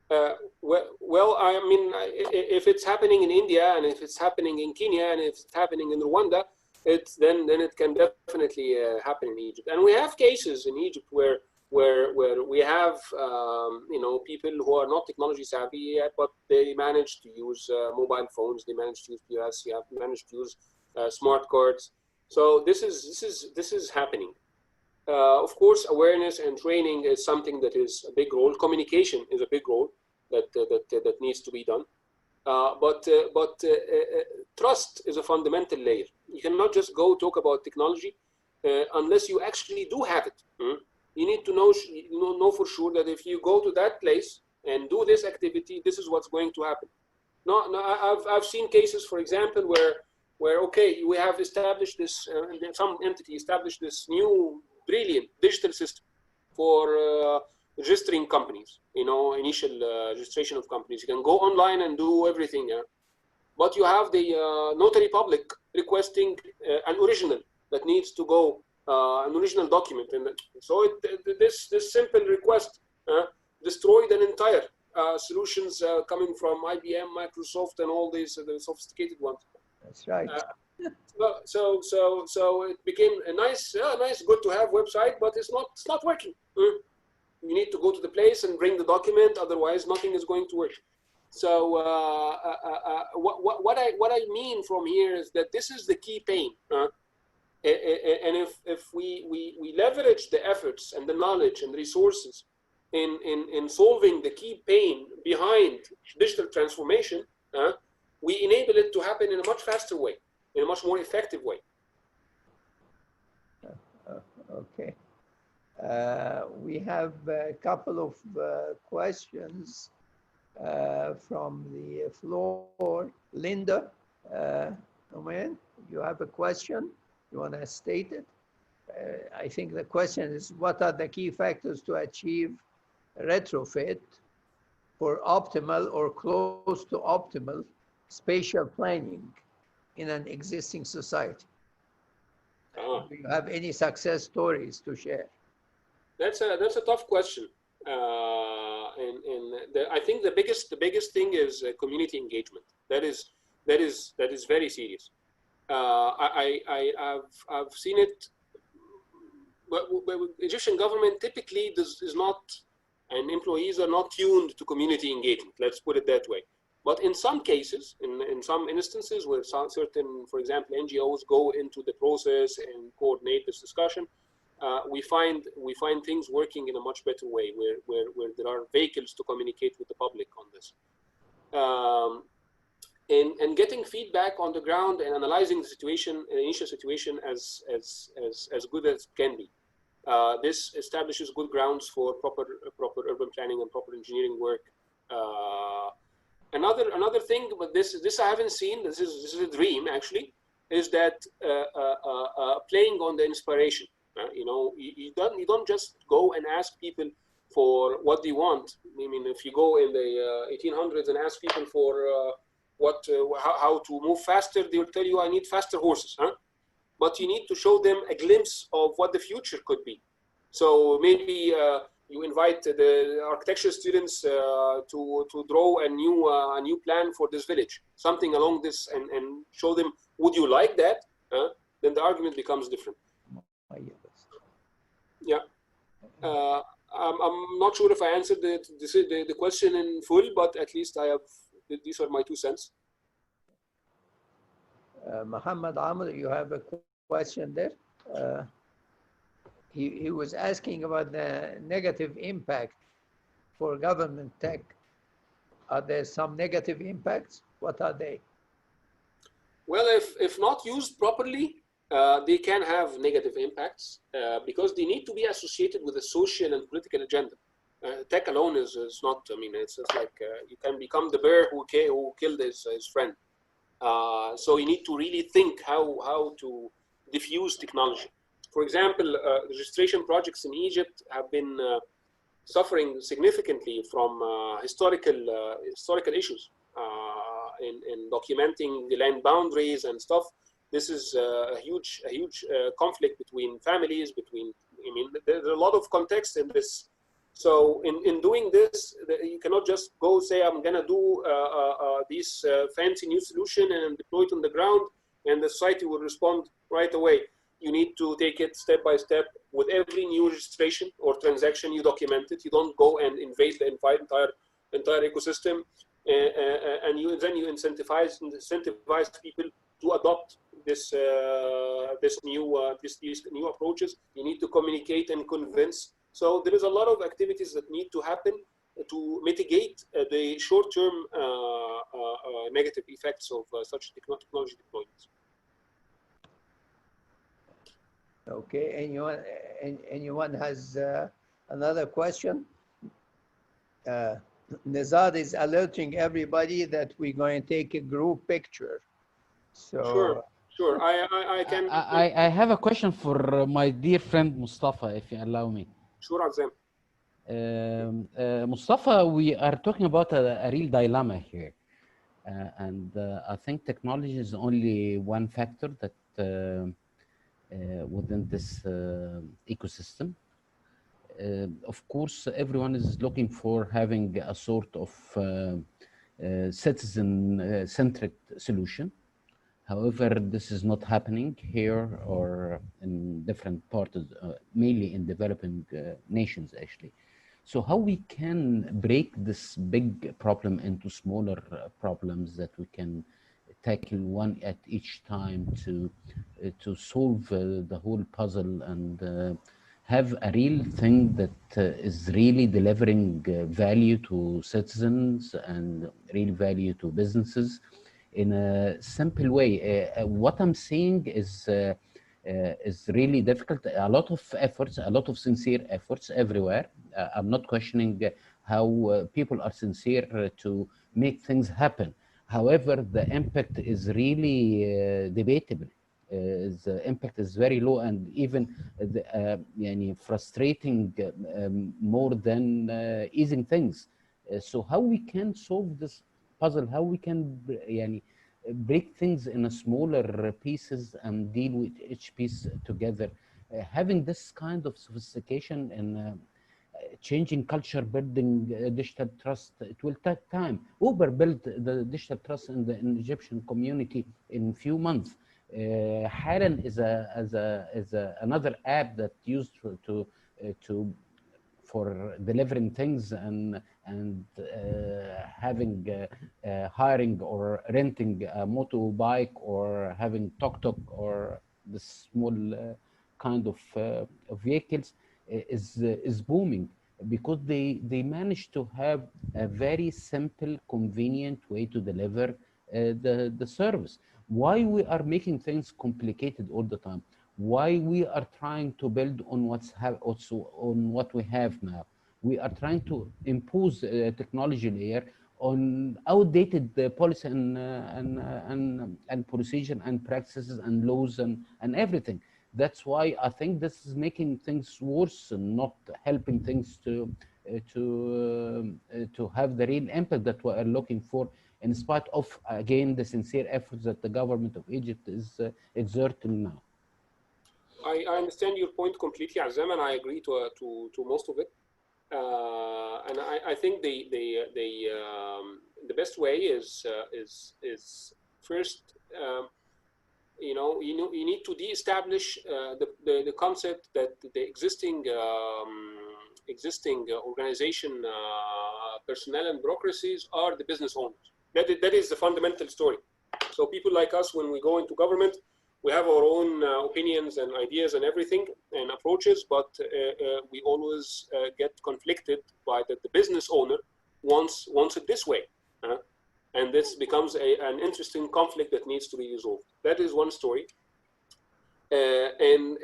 B: Well, I mean, if it's happening in India, and if it's happening in Kenya, and if it's happening in Rwanda, then it can definitely happen in Egypt. And we have cases in Egypt where we have people who are not technology savvy yet, but they manage to use mobile phones, they manage to use POS, they manage to use smart cards. So this is happening. Of course, awareness and training is something that is a big role. Communication is a big role that needs to be done. But trust is a fundamental layer. You cannot just go talk about technology unless you actually do have it. you need to know for sure that if you go to that place and do this activity, this is what's going to happen. No, I've seen cases, for example, where okay, we have established this, some entity established this new brilliant digital system for registering companies, initial registration of companies. You can go online and do everything, but you have the notary public requesting an original that needs to go, an original document, and so this simple request destroyed an entire solutions coming from IBM, Microsoft, and all these the sophisticated ones.
A: That's right.
B: So it became a nice, good to have website, but it's not working. You need to go to the place and bring the document, otherwise nothing is going to work. So what I mean from here is that this is the key pain. And if we leverage the efforts and the knowledge and resources in solving the key pain behind digital transformation, we enable it to happen in a much faster way, in a much more effective way.
A: Okay. We have a couple of questions from the floor. Linda, you have a question? You want to state it? I think the question is, what are the key factors to achieve retrofit for optimal or close to optimal spatial planning in an existing society? Do you have any success stories to share?
B: That's a tough question, I think the biggest thing is community engagement. That is very serious. I've seen it. But Egyptian government typically is not, and employees are not tuned to community engagement. Let's put it that way. But in some cases, in some instances where certain, for example, NGOs go into the process and coordinate this discussion, we find things working in a much better way, where there are vehicles to communicate with the public on this, and getting feedback on the ground and analyzing the situation, the initial situation, as good as can be. This establishes good grounds for proper urban planning and proper engineering work. Another thing, but this I haven't seen. This is a dream actually. Is that playing on the inspiration? You don't just go and ask people for what they want. I mean, if you go in the 1800s and ask people for how to move faster, they will tell you, I need faster horses, But you need to show them a glimpse of what the future could be. So maybe you invite the architecture students to draw a new plan for this village, something along this, and show them, would you like that? Then the argument becomes different. Yeah. I'm not sure if I answered the question in full, but at least I have. These are my 2 cents.
A: Muhammad Amr, you have a question there. He was asking about the negative impact for government tech. Are there some negative impacts? What are they? Well,
B: if not used properly, they can have negative impacts because they need to be associated with a social and political agenda. Tech alone is not, I mean, it's like you can become the bear who killed his friend. So you need to really think how to diffuse technology. For example, registration projects in Egypt have been suffering significantly from historical issues in documenting the land boundaries and stuff. This is a huge conflict between families, there's a lot of context in this. So in doing this, you cannot just go say, I'm gonna do this fancy new solution and deploy it on the ground and the society will respond right away. You need to take it step by step. With every new registration or transaction, you document it. You don't go and invade the entire ecosystem, and then you incentivize people to adopt these new approaches. You need to communicate and convince. So there is a lot of activities that need to happen to mitigate the short-term negative effects of such technology deployments.
A: Okay, anyone has another question? Nizad is alerting everybody that we're going to take a group picture.
B: Sure,
A: So
B: sure. I can.
D: I have a question for my dear friend Mustafa, if you allow me.
B: Sure, Azam.
D: Mustafa, we are talking about a real dilemma here. And I think technology is only one factor that within this ecosystem. Of course, everyone is looking for having a sort of citizen-centric solution. However, this is not happening here or in different parts, mainly in developing nations, actually. So how we can break this big problem into smaller problems that we can tackle one at each time to solve the whole puzzle and have a real thing that is really delivering value to citizens and real value to businesses in a simple way. What I'm seeing is really difficult. A lot of efforts, a lot of sincere efforts everywhere. I'm not questioning how people are sincere to make things happen. However, the impact is really debatable. The impact is very low and even يعني frustrating more than easing things. So how we can solve this puzzle, how we can يعني break things in a smaller pieces and deal with each piece together. Having this kind of sophistication and changing culture, building digital trust, it will take time. Uber built the digital trust in the Egyptian community in few months. Haran is another app that used to for delivering things and having hiring or renting a motorbike or having tuk-tuk or the small kind of vehicles is booming because they managed to have a very simple, convenient way to deliver the service. Why we are making things complicated all the time? Why we are trying to build on also on what we have now? We are trying to impose a technology layer on outdated policy and procedure and practices and laws and everything. That's why I think this is making things worse and not helping things to have the real impact that we are looking for, in spite of, again, the sincere efforts that the government of Egypt is exerting now.
B: I understand your point completely, Azam, and I agree to most of it. And I think the best way is first, you need to de-establish the concept that the existing organization personnel and bureaucracies are the business owners. That is the fundamental story. So people like us, when we go into government, we have our own opinions and ideas and everything and approaches, but we always get conflicted by that the business owner wants it this way. And this becomes an interesting conflict that needs to be resolved. That is one story. And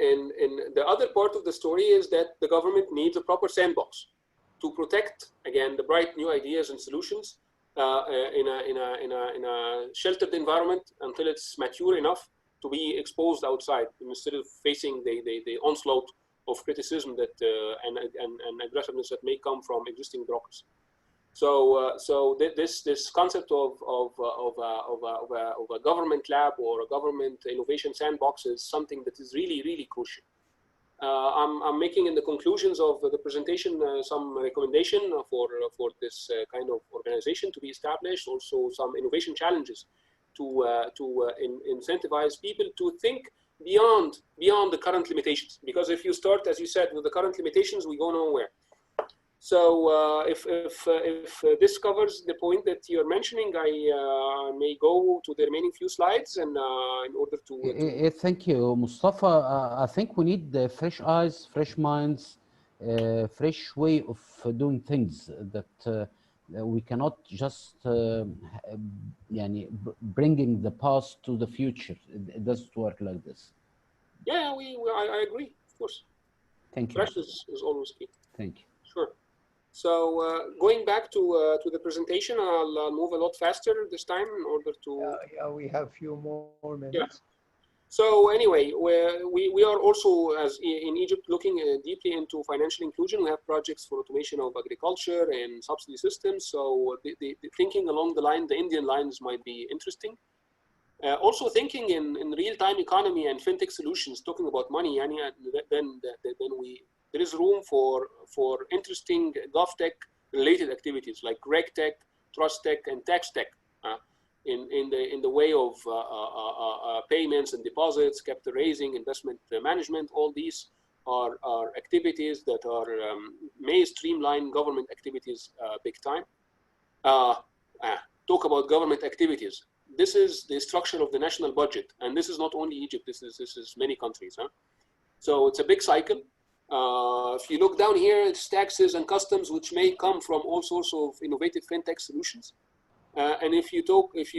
B: the other part of the story is that the government needs a proper sandbox to protect, again, the bright new ideas and solutions in a sheltered environment until it's mature enough to be exposed outside, instead of facing the onslaught of criticism that and aggressiveness that may come from existing bureaucracy. So this concept of a government lab or a government innovation sandbox is something that is really crucial. I'm making in the conclusions of the presentation some recommendation for this kind of organization to be established. Also, some innovation challenges to incentivize people to think beyond the current limitations. Because if you start, as you said, with the current limitations, we go nowhere. So if this covers the point that you're mentioning, I may go to the remaining few slides and in order to
D: Thank you, Mustafa. I think we need fresh eyes, fresh minds, fresh way of doing things that we cannot just bringing the past to the future. It doesn't work like this.
B: Yeah, I agree, of course.
D: Thank you.
B: Fresh is always key.
D: Thank you.
B: Sure. So going back to the presentation, I'll move a lot faster this time in order to.
A: Yeah, we have a few more minutes.
B: Yeah. So anyway, we are also, as in Egypt, looking deeply into financial inclusion. We have projects for automation of agriculture and subsidy systems. So the thinking along the line, the Indian lines might be interesting. Also thinking in real-time economy and fintech solutions, talking about money, and then there is room for interesting GovTech related activities like RegTech, TrustTech, and TaxTech. In the way of payments and deposits, capital raising, investment management. All these are activities that are may streamline government activities big time. Talk about government activities. This is the structure of the national budget, and this is not only Egypt. This is many countries. So it's a big cycle. If you look down here, it's taxes and customs, which may come from all sorts of innovative fintech solutions. And if you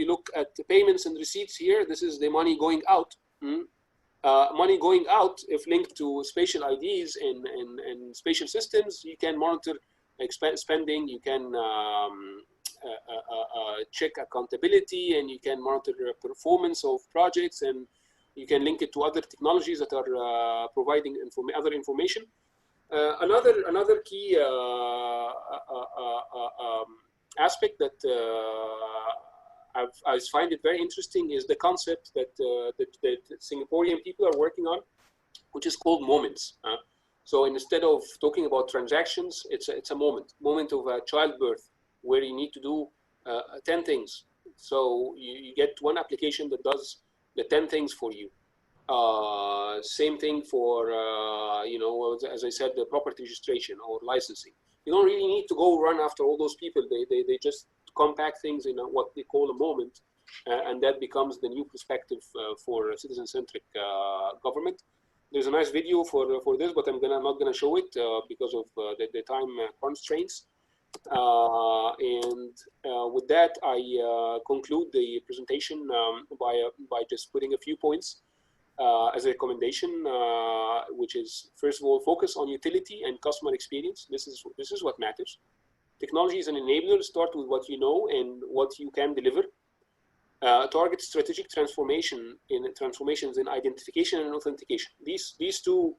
B: look at the payments and receipts here, this is the money going out. Money going out, if linked to spatial IDs and spatial systems, you can monitor spending, you can check accountability, and you can monitor performance of projects, and you can link it to other technologies that are providing other information. Another key aspect that I find it very interesting is the concept that Singaporean people are working on, which is called moments. So instead of talking about transactions, it's a moment of childbirth, where you need to do 10 things. So you get one application that does the 10 things for you. Same thing for, as I said, the property registration or licensing. You don't really need to go run after all those people. They just compact things in what they call a moment, and that becomes the new perspective for citizen-centric government. There's a nice video for this, but I'm not gonna show it because of the time constraints. With that, I conclude the presentation by just putting a few points as a recommendation, which is, first of all, focus on utility and customer experience. This is what matters. Technology is an enabler. Start with what you know and what you can deliver. Target strategic transformations in identification and authentication. These two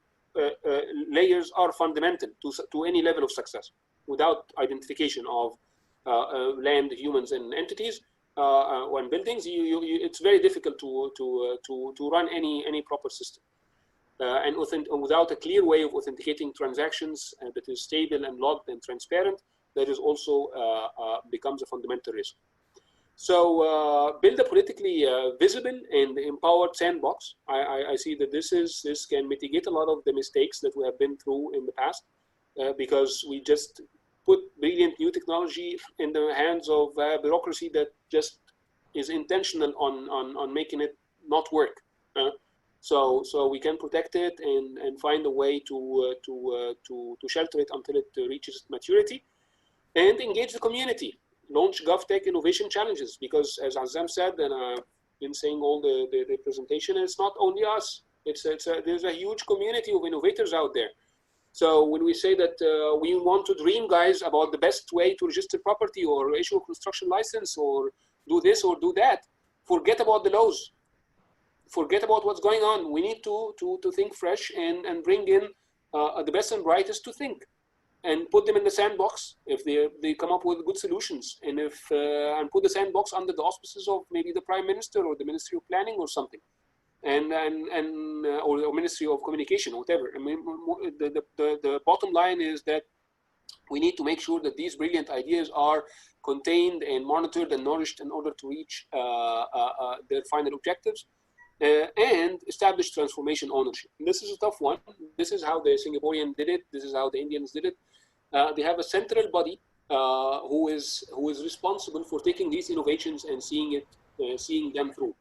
B: layers are fundamental to any level of success. Without identification of land, humans, and entities and buildings, it's very difficult to run any proper system. And without a clear way of authenticating transactions that is stable and logged and transparent, that is also becomes a fundamental risk. So build a politically visible and empowered sandbox. I see that this can mitigate a lot of the mistakes that we have been through in the past, because we just put brilliant new technology in the hands of bureaucracy that just is intentional on making it not work. So we can protect it and find a way to shelter it until it reaches maturity, and engage the community. Launch GovTech innovation challenges, because as Azam said, and I've been saying all the presentation, it's not only us. There's a huge community of innovators out there. So when we say that we want to dream, guys, about the best way to register property or issue a construction license or do this or do that, forget about the laws. Forget about what's going on. We need to think fresh and bring in the best and brightest to think, and put them in the sandbox if they come up with good solutions, and and put the sandbox under the auspices of maybe the Prime Minister or the Ministry of Planning or something, or Ministry of Communication, whatever. I mean, the bottom line is that we need to make sure that these brilliant ideas are contained and monitored and nourished in order to reach their final objectives. And establish transformation ownership. And this is a tough one. This is how the Singaporean did it. This is how the Indians did it. They have a central body who is responsible for taking these innovations and seeing them through.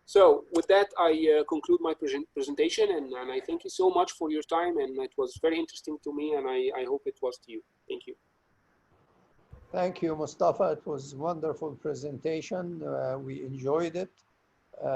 B: So with that, I conclude my presentation, and I thank you so much for your time, and it was very interesting to me, and I hope it was to you. Thank you.
A: Thank you, Mostafa. It was a wonderful presentation. We enjoyed it.